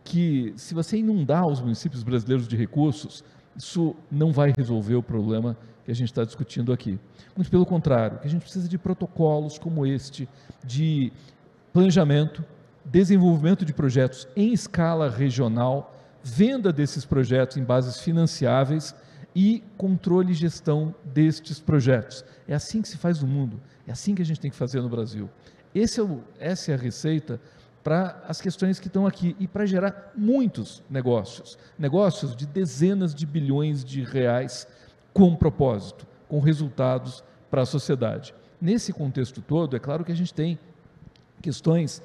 que se você inundar os municípios brasileiros de recursos, isso não vai resolver o problema que a gente está discutindo aqui. Muito pelo contrário, que a gente precisa de protocolos como este, de planejamento, desenvolvimento de projetos em escala regional, venda desses projetos em bases financiáveis e controle e gestão destes projetos. É assim que se faz no mundo, é assim que a gente tem que fazer no Brasil. Essa é a receita para as questões que estão aqui e para gerar muitos negócios de dezenas de bilhões de reais com propósito, com resultados para a sociedade. Nesse contexto todo, é claro que a gente tem questões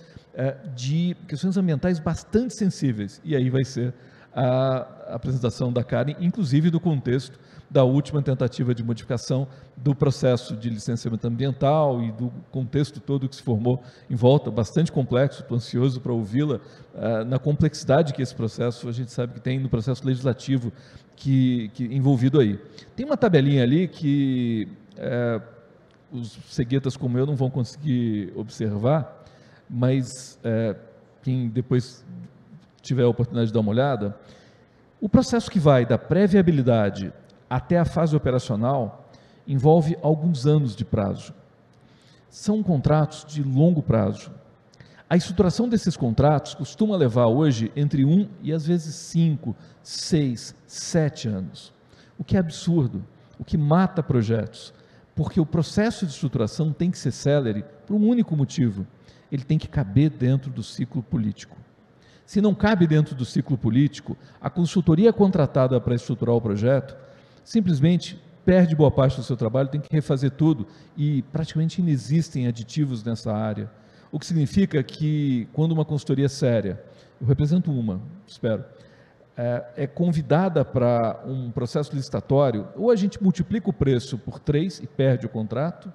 ambientais bastante sensíveis, e aí vai ser a apresentação da Karen, inclusive do contexto da última tentativa de modificação do processo de licenciamento ambiental e do contexto todo que se formou em volta, bastante complexo. Estou ansioso para ouvi-la na complexidade que esse processo, a gente sabe que tem no processo legislativo que envolvido aí. Tem uma tabelinha ali que os ceguetas como eu não vão conseguir observar, mas quem depois tiver a oportunidade de dar uma olhada, o processo que vai da pré-viabilidade até a fase operacional envolve alguns anos de prazo. São contratos de longo prazo. A estruturação desses contratos costuma levar hoje entre 1 e às vezes 5, 6, 7 anos. O que é absurdo, o que mata projetos, porque o processo de estruturação tem que ser célere por um único motivo: ele tem que caber dentro do ciclo político. Se não cabe dentro do ciclo político, a consultoria contratada para estruturar o projeto simplesmente perde boa parte do seu trabalho, tem que refazer tudo e praticamente inexistem aditivos nessa área. O que significa que quando uma consultoria séria, eu represento uma, espero, é convidada para um processo licitatório, ou a gente multiplica o preço por 3 e perde o contrato,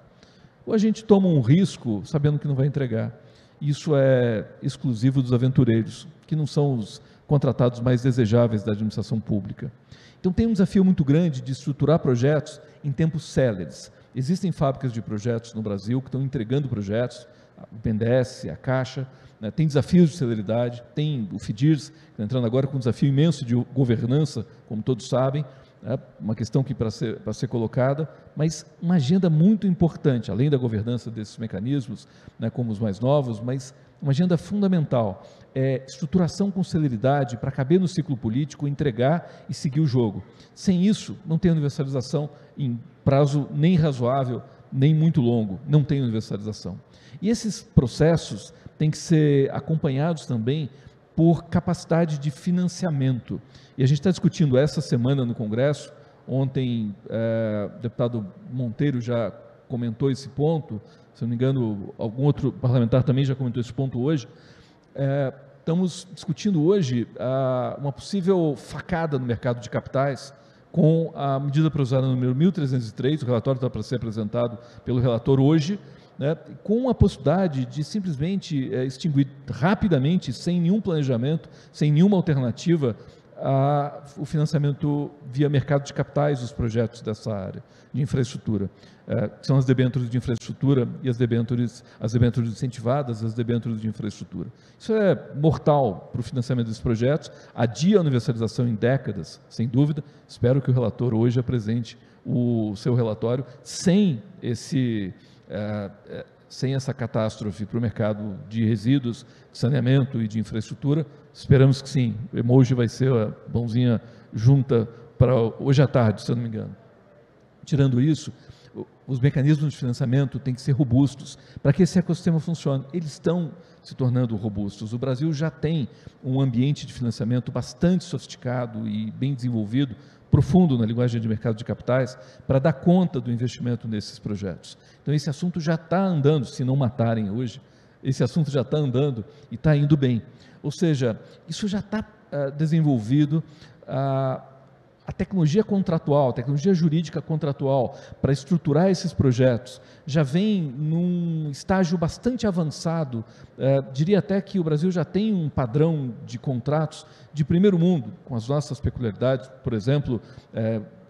ou a gente toma um risco sabendo que não vai entregar. Isso é exclusivo dos aventureiros, que não são os contratados mais desejáveis da administração pública. Então tem um desafio muito grande de estruturar projetos em tempos céleres. Existem fábricas de projetos no Brasil que estão entregando projetos, o BNDES, a Caixa, né, tem desafios de celeridade, tem o FIDIRS, que está entrando agora com um desafio imenso de governança, como todos sabem, uma questão que para ser colocada, mas uma agenda muito importante, além da governança desses mecanismos, né, como os mais novos, mas uma agenda fundamental, estruturação com celeridade para caber no ciclo político, entregar e seguir o jogo. Sem isso, não tem universalização em prazo nem razoável, nem muito longo, não tem universalização. E esses processos têm que ser acompanhados também por capacidade de financiamento. E a gente está discutindo essa semana no Congresso, ontem o deputado Monteiro já comentou esse ponto, se não me engano, algum outro parlamentar também já comentou esse ponto hoje. Estamos discutindo hoje uma possível facada no mercado de capitais com a medida provisória número 1303, o relatório está para ser apresentado pelo relator hoje, né, com a possibilidade de simplesmente extinguir rapidamente, sem nenhum planejamento, sem nenhuma alternativa, o financiamento via mercado de capitais dos projetos dessa área de infraestrutura, que são as debêntures de infraestrutura e as debêntures incentivadas, as debêntures de infraestrutura. Isso é mortal para o financiamento desses projetos, adia a universalização em décadas, sem dúvida. Espero que o relator hoje apresente o seu relatório sem essa catástrofe para o mercado de resíduos, de saneamento e de infraestrutura. Esperamos que sim. O emoji vai ser a mãozinha junta para hoje à tarde, se eu não me engano. Tirando isso, os mecanismos de financiamento têm que ser robustos para que esse ecossistema funcione. Eles estão se tornando robustos. O Brasil já tem um ambiente de financiamento bastante sofisticado e bem desenvolvido, profundo na linguagem de mercado de capitais, para dar conta do investimento nesses projetos. Então esse assunto já está andando, se não matarem hoje, esse assunto já está andando e está indo bem. Ou seja, isso já está desenvolvido, a tecnologia contratual, a tecnologia jurídica contratual para estruturar esses projetos já vem num estágio bastante avançado. Diria até que o Brasil já tem um padrão de contratos de primeiro mundo, com as nossas peculiaridades, por exemplo,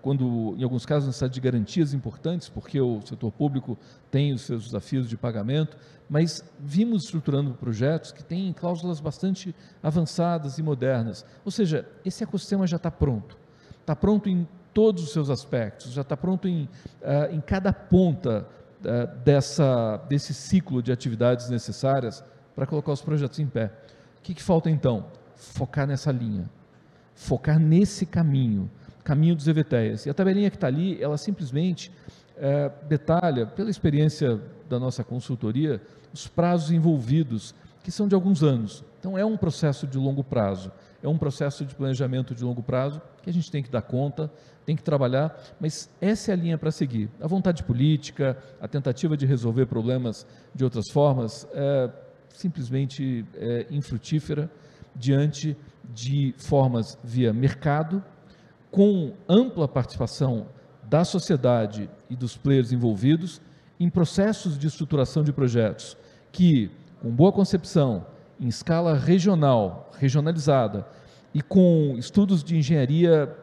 quando em alguns casos necessita de garantias importantes, porque o setor público tem os seus desafios de pagamento, mas vimos estruturando projetos que têm cláusulas bastante avançadas e modernas. Ou seja, esse ecossistema já está pronto. está pronto em todos os seus aspectos, já está pronto em cada ponta desse ciclo de atividades necessárias para colocar os projetos em pé. O que falta então? Focar nessa linha, focar nesse caminho dos EVTEAs. E a tabelinha que está ali, ela simplesmente detalha, pela experiência da nossa consultoria, os prazos envolvidos, que são de alguns anos. Então é um processo de longo prazo, é um processo de planejamento de longo prazo, que a gente tem que dar conta, tem que trabalhar, mas essa é a linha para seguir. A vontade política, a tentativa de resolver problemas de outras formas, simplesmente infrutífera diante de formas via mercado, com ampla participação da sociedade e dos players envolvidos em processos de estruturação de projetos que, com boa concepção, em escala regional, regionalizada e com estudos de engenharia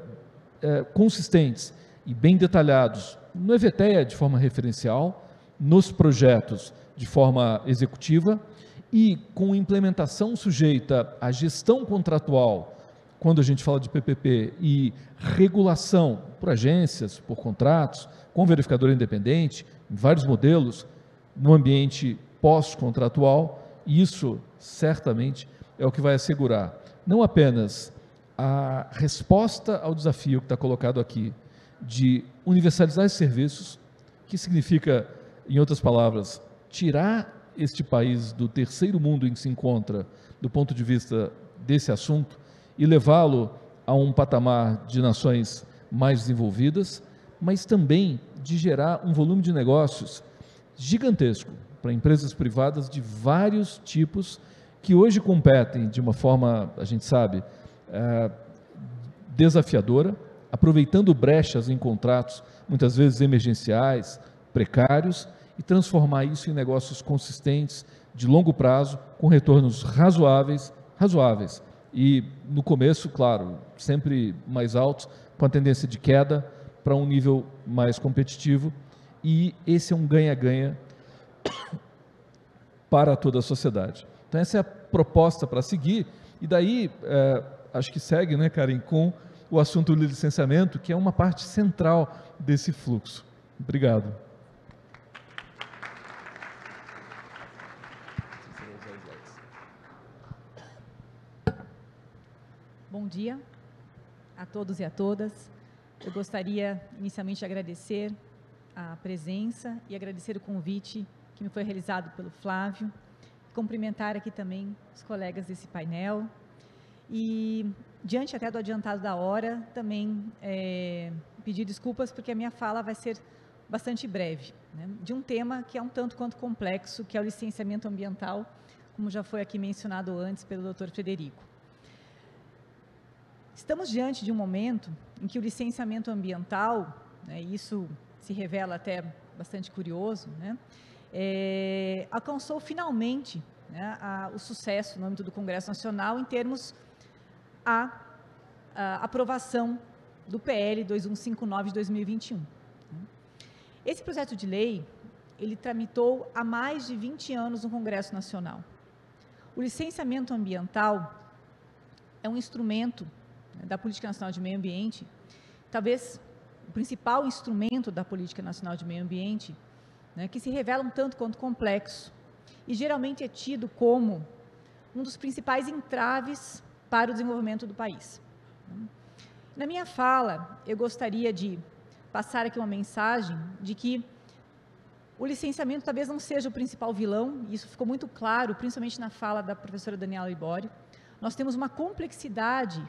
consistentes e bem detalhados no EVTEA de forma referencial, nos projetos de forma executiva e com implementação sujeita à gestão contratual, quando a gente fala de PPP, e regulação por agências, por contratos, com verificador independente, em vários modelos, no ambiente pós-contratual, isso certamente é o que vai assegurar não apenas a resposta ao desafio que está colocado aqui de universalizar esses serviços, que significa, em outras palavras, tirar este país do terceiro mundo em que se encontra, do ponto de vista desse assunto, e levá-lo a um patamar de nações mais desenvolvidas, mas também de gerar um volume de negócios gigantesco para empresas privadas de vários tipos que hoje competem de uma forma, a gente sabe, desafiadora, aproveitando brechas em contratos, muitas vezes emergenciais, precários, e transformar isso em negócios consistentes, de longo prazo, com retornos razoáveis, e no começo, claro, sempre mais altos, com a tendência de queda para um nível mais competitivo, e esse é um ganha-ganha para toda a sociedade. Então essa é a proposta para seguir, e daí acho que segue, né, Karen, com o assunto do licenciamento, que é uma parte central desse fluxo. Obrigado. Bom dia a todos e a todas. Eu gostaria inicialmente de agradecer a presença e agradecer o convite que me foi realizado pelo Flávio, cumprimentar aqui também os colegas desse painel e, diante até do adiantado da hora, também pedir desculpas porque a minha fala vai ser bastante breve, né, de um tema que é um tanto quanto complexo, que é o licenciamento ambiental, como já foi aqui mencionado antes pelo Dr. Frederico. Estamos diante de um momento em que o licenciamento ambiental, né, isso se revela até bastante curioso, né, alcançou finalmente, né, o sucesso no âmbito do Congresso Nacional em termos a aprovação do PL 2159 de 2021. Esse projeto de lei, ele tramitou há mais de 20 anos no Congresso Nacional. O licenciamento ambiental é um instrumento da Política Nacional de Meio Ambiente, talvez o principal instrumento da Política Nacional de Meio Ambiente, né, que se revela um tanto quanto complexo e geralmente é tido como um dos principais entraves para o desenvolvimento do país. Na minha fala, eu gostaria de passar aqui uma mensagem de que o licenciamento talvez não seja o principal vilão, e isso ficou muito claro, principalmente na fala da professora Daniela Libório. Nós temos uma complexidade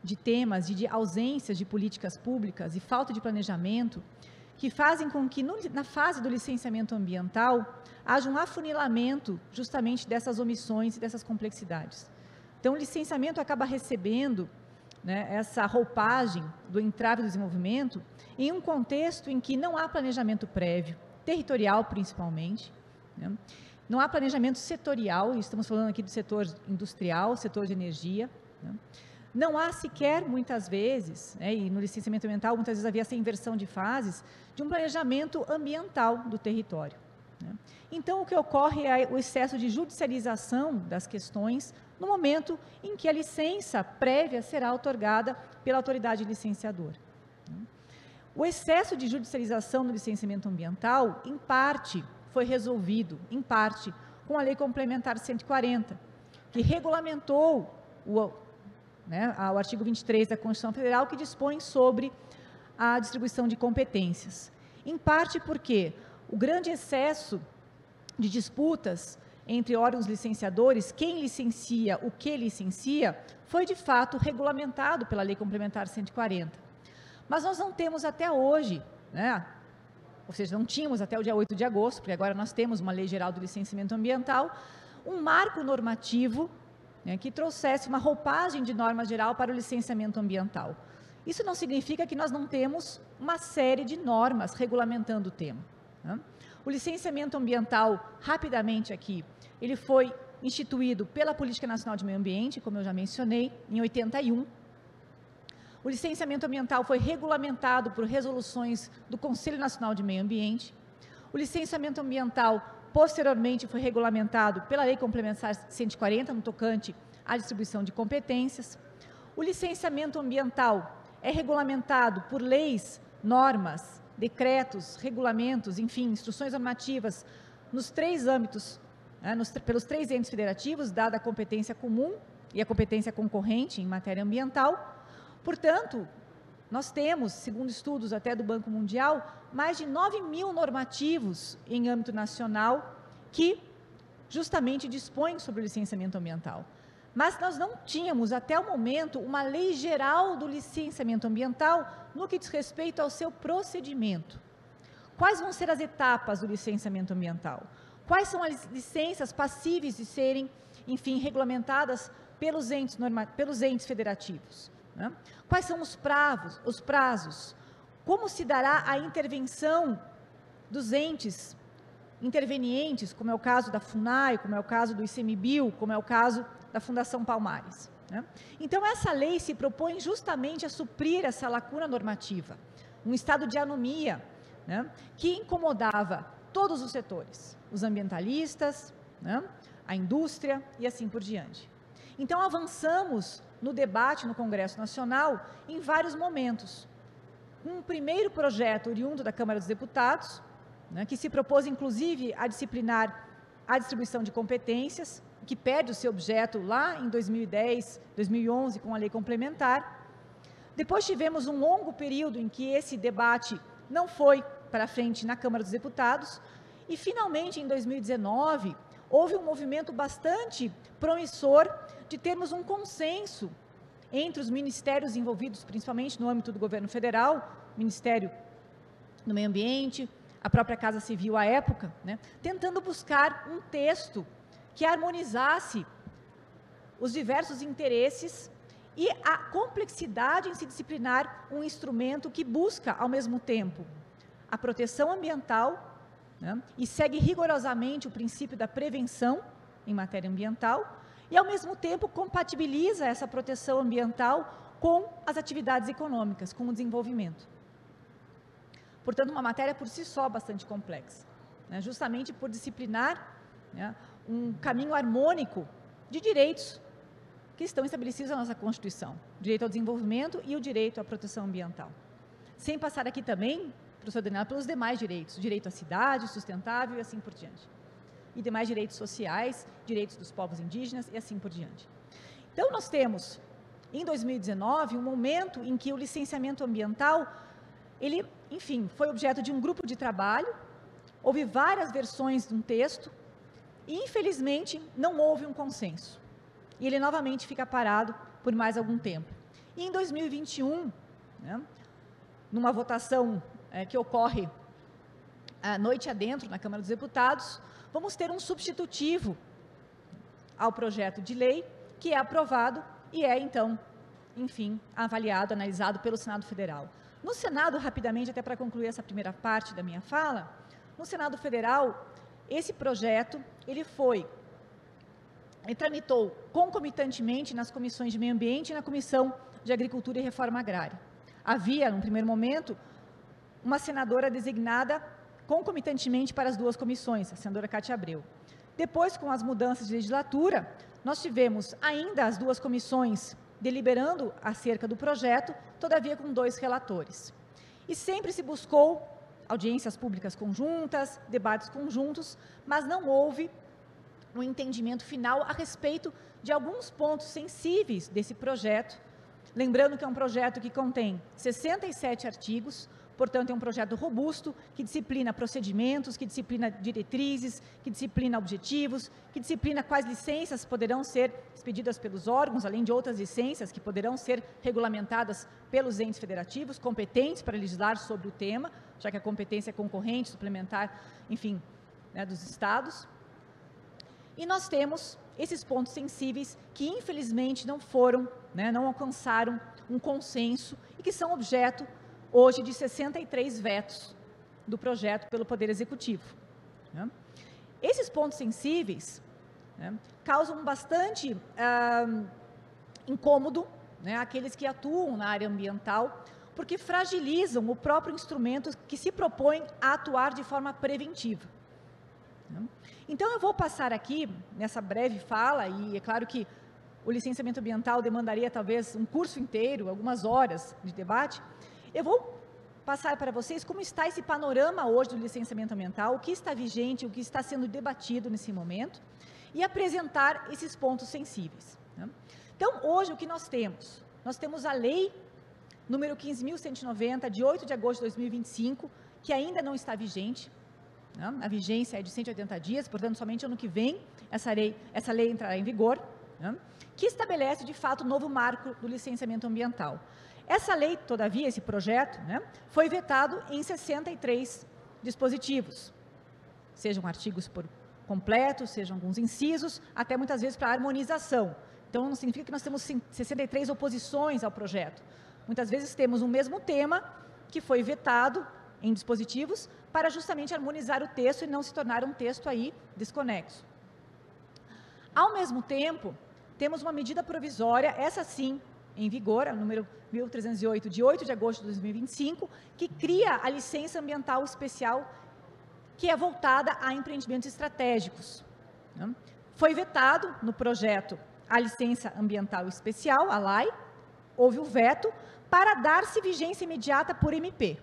de temas e de ausências de políticas públicas e falta de planejamento que fazem com que, na fase do licenciamento ambiental, haja um afunilamento justamente dessas omissões e dessas complexidades. Então, o licenciamento acaba recebendo, né, essa roupagem do entrave do desenvolvimento em um contexto em que não há planejamento prévio, territorial principalmente, né? Não há planejamento setorial, estamos falando aqui do setor industrial, setor de energia, né? Não há sequer, muitas vezes, né, e no licenciamento ambiental, muitas vezes havia essa inversão de fases, de um planejamento ambiental do território, né? Então, o que ocorre é o excesso de judicialização das questões no momento em que a licença prévia será outorgada pela autoridade licenciadora. O excesso de judicialização no licenciamento ambiental, em parte, foi resolvido, com a Lei Complementar 140, que regulamentou o artigo 23 da Constituição Federal, que dispõe sobre a distribuição de competências. Em parte porque o grande excesso de disputas entre órgãos licenciadores, quem licencia, o que licencia, foi de fato regulamentado pela Lei Complementar 140. Mas nós não temos até hoje, ou seja, não tínhamos até o dia 8 de agosto, porque agora nós temos uma Lei Geral do Licenciamento Ambiental, um marco normativo que trouxesse uma roupagem de norma geral para o licenciamento ambiental. Isso não significa que nós não temos uma série de normas regulamentando o tema. O licenciamento ambiental, rapidamente aqui, ele foi instituído pela Política Nacional de Meio Ambiente, como eu já mencionei, em 81. O licenciamento ambiental foi regulamentado por resoluções do Conselho Nacional de Meio Ambiente. O licenciamento ambiental, posteriormente, foi regulamentado pela Lei Complementar 140, no tocante à distribuição de competências. O licenciamento ambiental é regulamentado por leis, normas, decretos, regulamentos, enfim, instruções normativas, nos 3 âmbitos, pelos 3 entes federativos, dada a competência comum e a competência concorrente em matéria ambiental. Portanto, nós temos, segundo estudos até do Banco Mundial, mais de 9.000 normativos em âmbito nacional que justamente dispõem sobre o licenciamento ambiental. Mas nós não tínhamos, até o momento, uma lei geral do licenciamento ambiental no que diz respeito ao seu procedimento. Quais vão ser as etapas do licenciamento ambiental? Quais são as licenças passíveis de serem, enfim, regulamentadas pelos entes federativos? Quais são os prazos? Como se dará a intervenção dos entes intervenientes, como é o caso da FUNAI, como é o caso do ICMBio, como é o caso da Fundação Palmares? Então, essa lei se propõe justamente a suprir essa lacuna normativa, um estado de anomia, que incomodava todos os setores, os ambientalistas, a indústria e assim por diante. Então, avançamos no debate no Congresso Nacional em vários momentos. Um primeiro projeto oriundo da Câmara dos Deputados, que se propôs, inclusive, a disciplinar a distribuição de competências, que perde o seu objeto lá em 2010, 2011, com a lei complementar. Depois tivemos um longo período em que esse debate não foi para frente na Câmara dos Deputados, e, finalmente, em 2019, houve um movimento bastante promissor de termos um consenso entre os ministérios envolvidos, principalmente no âmbito do governo federal, Ministério do Meio Ambiente, a própria Casa Civil à época, tentando buscar um texto que harmonizasse os diversos interesses e a complexidade em se disciplinar um instrumento que busca, ao mesmo tempo, a proteção ambiental, e segue rigorosamente o princípio da prevenção em matéria ambiental, e, ao mesmo tempo, compatibiliza essa proteção ambiental com as atividades econômicas, com o desenvolvimento. Portanto, uma matéria por si só bastante complexa, justamente por disciplinar um caminho harmônico de direitos que estão estabelecidos na nossa Constituição, o direito ao desenvolvimento e o direito à proteção ambiental. Sem passar aqui também, professor Daniel, pelos demais direitos, direito à cidade, sustentável e assim por diante. E demais direitos sociais, direitos dos povos indígenas e assim por diante. Então, nós temos, em 2019, um momento em que o licenciamento ambiental, ele, enfim, foi objeto de um grupo de trabalho, houve várias versões de um texto, e, infelizmente, não houve um consenso. E ele novamente fica parado por mais algum tempo. E em 2021, numa votação que ocorre noite adentro na Câmara dos Deputados, vamos ter um substitutivo ao projeto de lei, que é aprovado e é, então, enfim, avaliado, analisado pelo Senado Federal. No Senado, rapidamente, até para concluir essa primeira parte da minha fala, no Senado Federal, esse projeto, ele tramitou concomitantemente nas comissões de Meio Ambiente e na Comissão de Agricultura e Reforma Agrária. Havia, num primeiro momento, uma senadora designada concomitantemente para as duas comissões, a senadora Cátia Abreu. Depois, com as mudanças de legislatura, nós tivemos ainda as 2 comissões deliberando acerca do projeto, todavia com 2 relatores. E sempre se buscou audiências públicas conjuntas, debates conjuntos, mas não houve um entendimento final a respeito de alguns pontos sensíveis desse projeto. Lembrando que é um projeto que contém 67 artigos, portanto, é um projeto robusto, que disciplina procedimentos, que disciplina diretrizes, que disciplina objetivos, que disciplina quais licenças poderão ser expedidas pelos órgãos, além de outras licenças que poderão ser regulamentadas pelos entes federativos, competentes para legislar sobre o tema, já que a competência é concorrente, suplementar, enfim, né, dos estados. E nós temos esses pontos sensíveis que, infelizmente, não foram, né, não alcançaram um consenso e que são objeto hoje de 63 vetos do projeto pelo Poder Executivo. Né? Esses pontos sensíveis, né, causam bastante incômodo, né, àqueles que atuam na área ambiental, porque fragilizam o próprio instrumento que se propõe a atuar de forma preventiva. Né? Então, eu vou passar aqui, nessa breve fala, e é claro que o licenciamento ambiental demandaria talvez um curso inteiro, algumas horas de debate. Eu vou passar para vocês como está esse panorama hoje do licenciamento ambiental, o que está vigente, o que está sendo debatido nesse momento, e apresentar esses pontos sensíveis. Né? Então, hoje, o que nós temos? Nós temos a lei número 15.190, de 8 de agosto de 2025, que ainda não está vigente. Né? A vigência é de 180 dias, portanto, somente ano que vem essa lei entrará em vigor, né? Que estabelece, de fato, o novo marco do licenciamento ambiental. Essa lei, todavia, esse projeto, né, foi vetado em 63 dispositivos, sejam artigos por completo, sejam alguns incisos, até muitas vezes para harmonização. Então, não significa que nós temos 63 oposições ao projeto. Muitas vezes temos um mesmo tema que foi vetado em dispositivos para justamente harmonizar o texto e não se tornar um texto aí desconexo. Ao mesmo tempo, temos uma medida provisória, essa sim, em vigor, a número 1308, de 8 de agosto de 2025, que cria a licença ambiental especial, que é voltada a empreendimentos estratégicos. Né? Foi vetado no projeto a licença ambiental especial, a LAI, houve o veto, para dar-se vigência imediata por MP.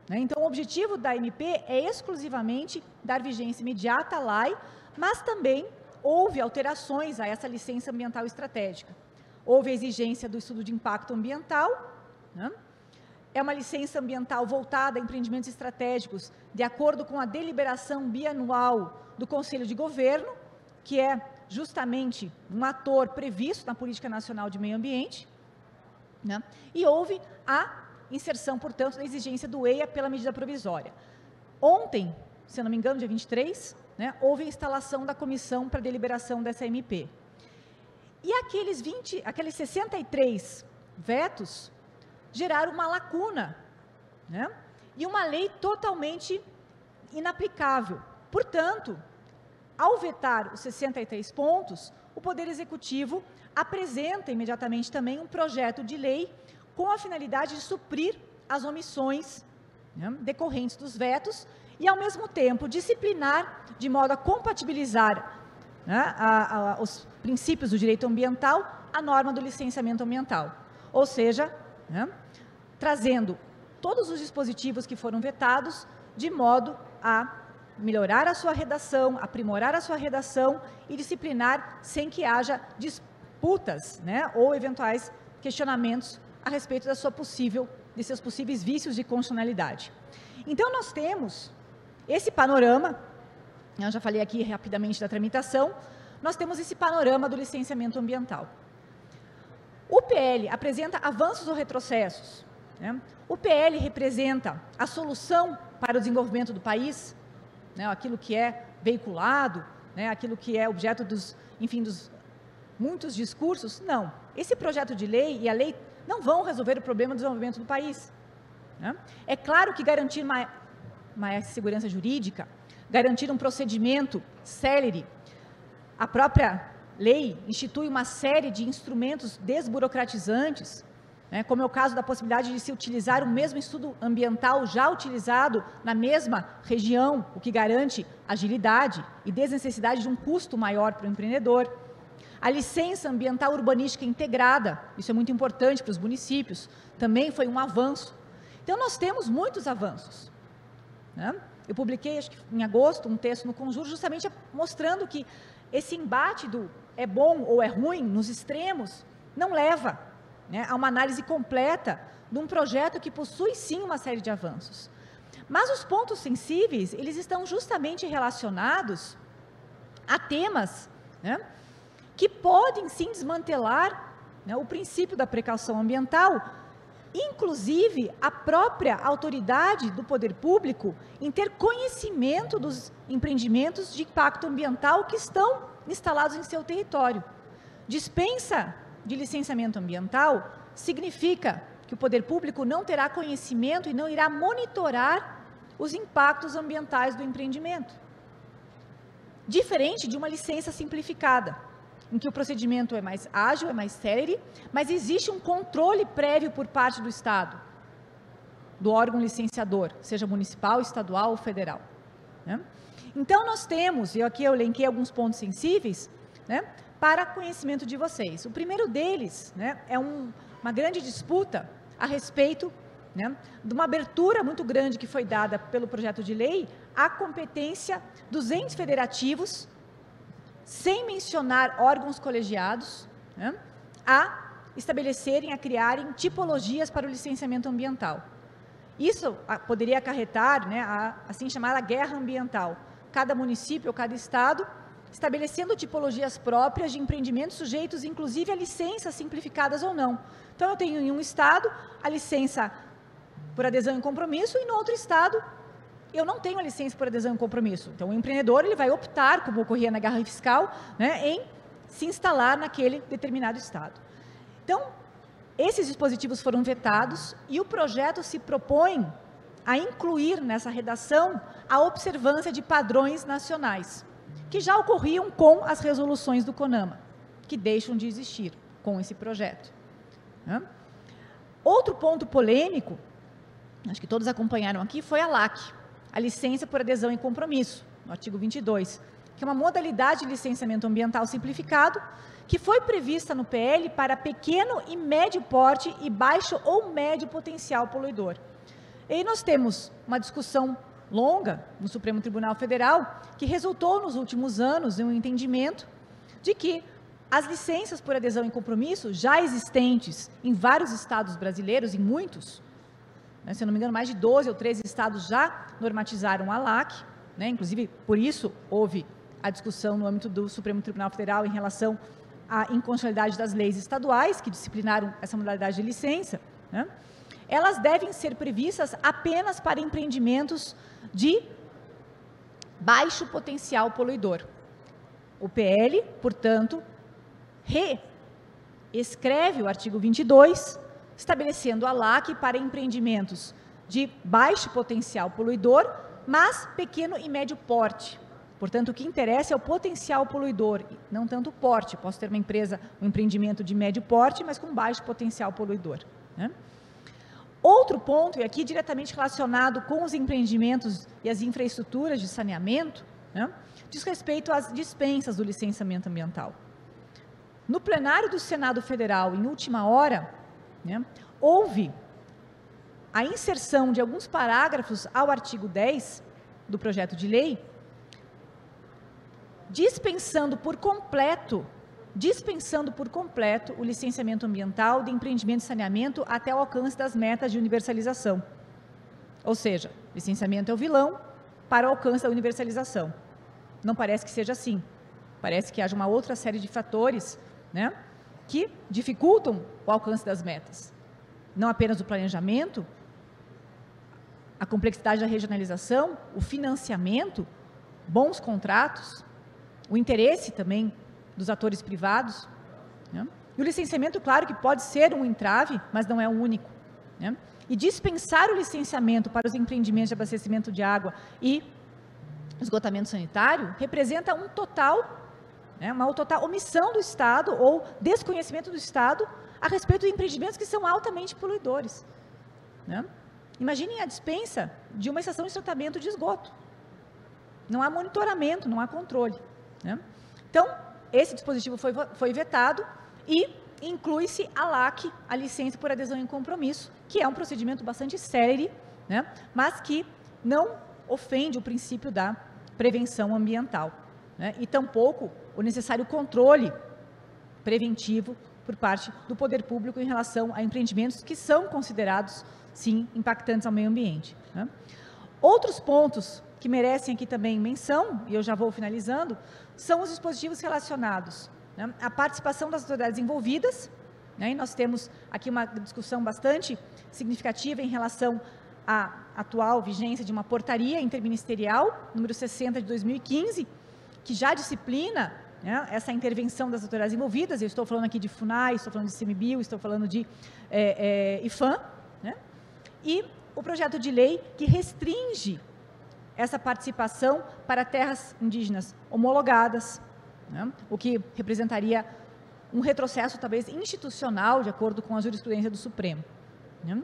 Né? Então, o objetivo da MP é exclusivamente dar vigência imediata à LAI, mas também houve alterações a essa licença ambiental estratégica. Houve a exigência do estudo de impacto ambiental, né? É uma licença ambiental voltada a empreendimentos estratégicos, de acordo com a deliberação bianual do Conselho de Governo, que é justamente um ator previsto na Política Nacional de Meio Ambiente, né? E houve a inserção, portanto, da exigência do EIA pela medida provisória. Ontem, se eu não me engano, dia 23, né, houve a instalação da comissão para deliberação dessa MP. E aqueles 63 vetos geraram uma lacuna, né, e uma lei totalmente inaplicável. Portanto, ao vetar os 63 pontos, o Poder Executivo apresenta imediatamente também um projeto de lei com a finalidade de suprir as omissões, né, decorrentes dos vetos e, ao mesmo tempo, disciplinar de modo a compatibilizar, né, os princípios do direito ambiental à norma do licenciamento ambiental. Ou seja, né, trazendo todos os dispositivos que foram vetados de modo a melhorar a sua redação, aprimorar a sua redação e disciplinar sem que haja disputas, né, ou eventuais questionamentos a respeito de seus possíveis vícios de constitucionalidade. Então, nós temos esse panorama, eu já falei aqui rapidamente da tramitação, nós temos esse panorama do licenciamento ambiental. O PL apresenta avanços ou retrocessos, né? O PL representa a solução para o desenvolvimento do país, né, aquilo que é veiculado, né, aquilo que é objeto dos muitos discursos. Não, esse projeto de lei e a lei não vão resolver o problema do desenvolvimento do país. Né? É claro que garantir maior segurança jurídica, garantir um procedimento célere, a própria lei institui uma série de instrumentos desburocratizantes, né, como é o caso da possibilidade de se utilizar o mesmo estudo ambiental já utilizado na mesma região, o que garante agilidade e desnecessidade de um custo maior para o empreendedor. A licença ambiental urbanística integrada, isso é muito importante para os municípios, também foi um avanço. Então, nós temos muitos avanços, né? Eu publiquei, acho que em agosto, um texto no Conjur, justamente mostrando que esse embate do é bom ou é ruim, nos extremos, não leva, né, a uma análise completa de um projeto que possui, sim, uma série de avanços. Mas os pontos sensíveis, eles estão justamente relacionados a temas, né, que podem, sim, desmantelar, né, o princípio da precaução ambiental, inclusive a própria autoridade do poder público em ter conhecimento dos empreendimentos de impacto ambiental que estão instalados em seu território. Dispensa de licenciamento ambiental significa que o poder público não terá conhecimento e não irá monitorar os impactos ambientais do empreendimento. Diferente de uma licença simplificada, em que o procedimento é mais ágil, é mais célere, mas existe um controle prévio por parte do Estado, do órgão licenciador, seja municipal, estadual ou federal, né? Então, nós temos, aqui eu elenquei alguns pontos sensíveis, né, para conhecimento de vocês. O primeiro deles, né, é uma grande disputa a respeito, né, de uma abertura muito grande que foi dada pelo projeto de lei à competência dos entes federativos, sem mencionar órgãos colegiados, né, a estabelecerem, a criarem tipologias para o licenciamento ambiental. Isso poderia acarretar, né, a assim chamada guerra ambiental. Cada município ou cada estado estabelecendo tipologias próprias de empreendimentos sujeitos, inclusive, a licenças simplificadas ou não. Então, eu tenho em um estado a licença por adesão e compromisso e no outro estado eu não tenho a licença por adesão e compromisso. Então, o empreendedor ele vai optar, como ocorria na guerra fiscal, né, em se instalar naquele determinado estado. Então, esses dispositivos foram vetados e o projeto se propõe a incluir nessa redação a observância de padrões nacionais, que já ocorriam com as resoluções do CONAMA, que deixam de existir com esse projeto, né? Outro ponto polêmico, acho que todos acompanharam aqui, foi a LAC, a licença por adesão e compromisso, no artigo 22, que é uma modalidade de licenciamento ambiental simplificado, que foi prevista no PL para pequeno e médio porte e baixo ou médio potencial poluidor. E aí nós temos uma discussão longa no Supremo Tribunal Federal, que resultou nos últimos anos em um entendimento de que as licenças por adesão e compromisso já existentes em vários estados brasileiros, em muitos, né, se eu não me engano, mais de 12 ou 13 estados já normatizaram a LAC, né, inclusive por isso houve a discussão no âmbito do Supremo Tribunal Federal em relação à inconstitucionalidade das leis estaduais que disciplinaram essa modalidade de licença, né? Elas devem ser previstas apenas para empreendimentos de baixo potencial poluidor. O PL, portanto, reescreve o artigo 22, estabelecendo a LAC para empreendimentos de baixo potencial poluidor, mas pequeno e médio porte. Portanto, o que interessa é o potencial poluidor, não tanto o porte. Posso ter uma empresa, um empreendimento de médio porte, mas com baixo potencial poluidor, né? Outro ponto, e aqui diretamente relacionado com os empreendimentos e as infraestruturas de saneamento, né, diz respeito às dispensas do licenciamento ambiental. No plenário do Senado Federal, em última hora, né, houve a inserção de alguns parágrafos ao artigo 10 do projeto de lei, dispensando por completo o licenciamento ambiental de empreendimento de saneamento até o alcance das metas de universalização. Ou seja, licenciamento é o vilão para o alcance da universalização. Não parece que seja assim. Parece que haja uma outra série de fatores, né, que dificultam o alcance das metas. Não apenas o planejamento, a complexidade da regionalização, o financiamento, bons contratos, o interesse também dos atores privados, né? E o licenciamento, claro que pode ser um entrave, mas não é o único, né? E dispensar o licenciamento para os empreendimentos de abastecimento de água e esgotamento sanitário representa uma total omissão do Estado ou desconhecimento do Estado a respeito de empreendimentos que são altamente poluidores, né? Imaginem a dispensa de uma estação de tratamento de esgoto. Não há monitoramento, não há controle, né? Então, esse dispositivo foi vetado e inclui-se a LAC, a licença por adesão em compromisso, que é um procedimento bastante célere, né? Mas que não ofende o princípio da prevenção ambiental, né? E tampouco o necessário controle preventivo por parte do poder público em relação a empreendimentos que são considerados, sim, impactantes ao meio ambiente, né? Outros pontos que merecem aqui também menção, e eu já vou finalizando, são os dispositivos relacionados, né, à participação das autoridades envolvidas, né, e nós temos aqui uma discussão bastante significativa em relação à atual vigência de uma portaria interministerial, número 60 de 2015, que já disciplina, né, essa intervenção das autoridades envolvidas. Eu estou falando aqui de FUNAI, estou falando de CMBio, estou falando de IFAM, né, e o projeto de lei que restringe essa participação para terras indígenas homologadas, né, o que representaria um retrocesso, talvez, institucional, de acordo com a jurisprudência do Supremo, né?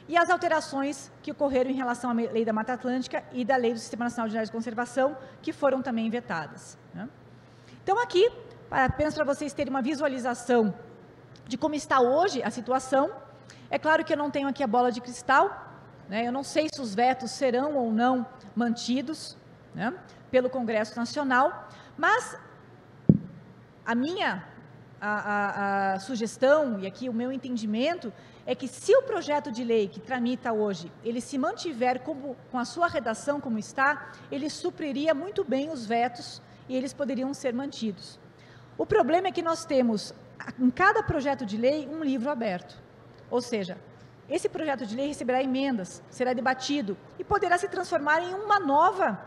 E as alterações que ocorreram em relação à Lei da Mata Atlântica e da Lei do Sistema Nacional de Áreas de Conservação, que foram também vetadas, né? Então, aqui, apenas para vocês terem uma visualização de como está hoje a situação, é claro que eu não tenho aqui a bola de cristal, né? Eu não sei se os vetos serão ou não mantidos, né, pelo Congresso Nacional, mas a minha sugestão, e aqui o meu entendimento, é que se o projeto de lei que tramita hoje, ele se mantiver com a sua redação como está, ele supriria muito bem os vetos e eles poderiam ser mantidos. O problema é que nós temos, em cada projeto de lei, um livro aberto, ou seja, esse projeto de lei receberá emendas, será debatido e poderá se transformar em uma nova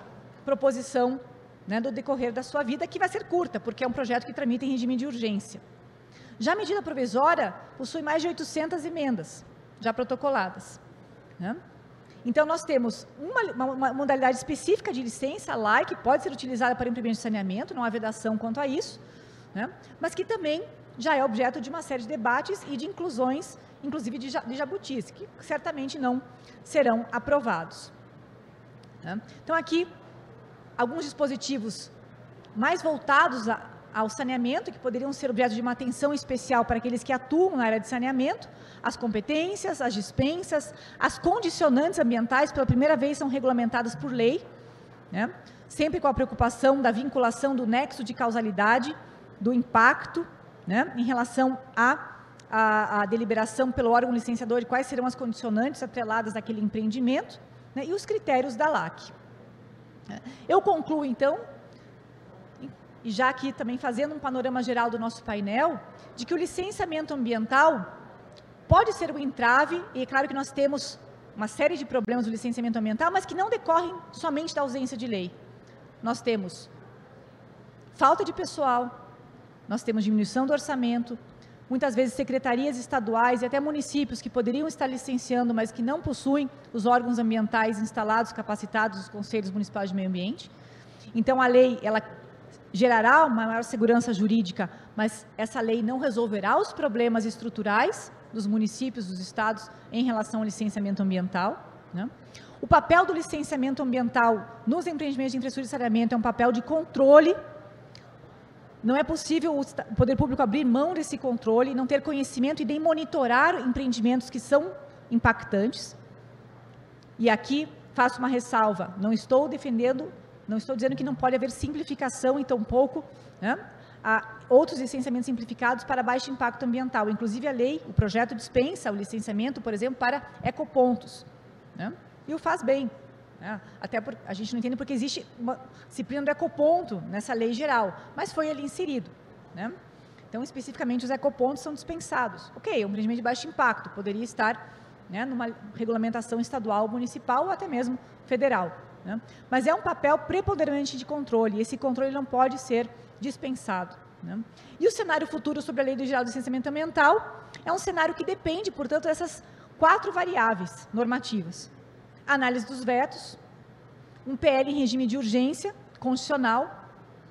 proposição, né, do decorrer da sua vida, que vai ser curta, porque é um projeto que tramita em regime de urgência. Já a medida provisória possui mais de 800 emendas, já protocoladas, né? Então, nós temos uma modalidade específica de licença, LAI, que pode ser utilizada para empreendimento de saneamento, não há vedação quanto a isso, né? Mas que também já é objeto de uma série de debates e de inclusões, inclusive de jabutis, que certamente não serão aprovados, né? Então, aqui, alguns dispositivos mais voltados ao saneamento, que poderiam ser objeto de uma atenção especial para aqueles que atuam na área de saneamento, as competências, as dispensas, as condicionantes ambientais, pela primeira vez são regulamentadas por lei, né? Sempre com a preocupação da vinculação do nexo de causalidade, do impacto, né, em relação à deliberação pelo órgão licenciador de quais serão as condicionantes atreladas àquele empreendimento, né, e os critérios da LAC. Eu concluo, então, e já aqui também fazendo um panorama geral do nosso painel, de que o licenciamento ambiental pode ser um entrave, e é claro que nós temos uma série de problemas do licenciamento ambiental, mas que não decorrem somente da ausência de lei. Nós temos falta de pessoal, nós temos diminuição do orçamento, muitas vezes secretarias estaduais e até municípios que poderiam estar licenciando, mas que não possuem os órgãos ambientais instalados, capacitados, os conselhos municipais de meio ambiente. Então, a lei, ela gerará uma maior segurança jurídica, mas essa lei não resolverá os problemas estruturais dos municípios, dos estados, em relação ao licenciamento ambiental, né? O papel do licenciamento ambiental nos empreendimentos de infraestrutura de saneamento é um papel de controle. Não é possível o poder público abrir mão desse controle, não ter conhecimento e nem monitorar empreendimentos que são impactantes. E aqui faço uma ressalva, não estou defendendo, não estou dizendo que não pode haver simplificação e tampouco, né, outros licenciamentos simplificados para baixo impacto ambiental. Inclusive a lei, o projeto dispensa o licenciamento, por exemplo, para ecopontos, né, e o faz bem. Até a gente não entende porque existe uma disciplina do ecoponto nessa lei geral, mas foi ali inserido, né? Então, especificamente, os ecopontos são dispensados. Ok, um empreendimento de baixo impacto, poderia estar, né, numa regulamentação estadual, municipal ou até mesmo federal, né? Mas é um papel preponderante de controle, e esse controle não pode ser dispensado, né? E o cenário futuro sobre a Lei Geral do Licenciamento Ambiental é um cenário que depende, portanto, dessas 4 variáveis normativas. Análise dos vetos, um PL em regime de urgência constitucional,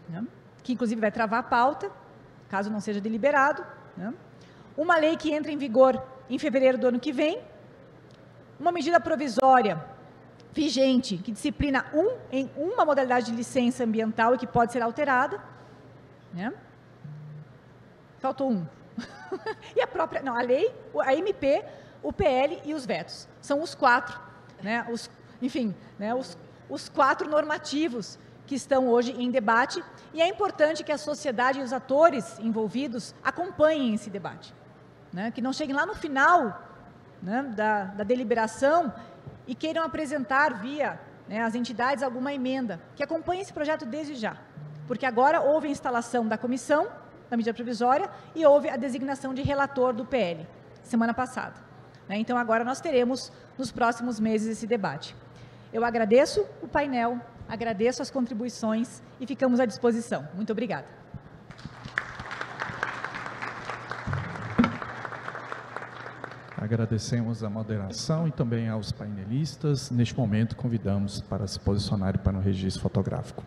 né, que inclusive vai travar a pauta, caso não seja deliberado, né, uma lei que entra em vigor em fevereiro do ano que vem, uma medida provisória vigente que disciplina em uma modalidade de licença ambiental e que pode ser alterada, né? Faltou um. E a própria, não, a lei, a MP, o PL e os vetos. São os 4, né? Enfim, né? Os 4 normativos que estão hoje em debate, e é importante que a sociedade e os atores envolvidos acompanhem esse debate, né? Que não cheguem lá no final, né, da deliberação e queiram apresentar via, né, as entidades alguma emenda, que acompanhem esse projeto desde já, porque agora houve a instalação da comissão, da medida provisória, e houve a designação de relator do PL, semana passada, né? Então agora nós teremos nos próximos meses esse debate. Eu agradeço o painel, agradeço as contribuições e ficamos à disposição. Muito obrigada. Agradecemos a moderação e também aos painelistas. Neste momento, convidamos para se posicionarem para o registro fotográfico.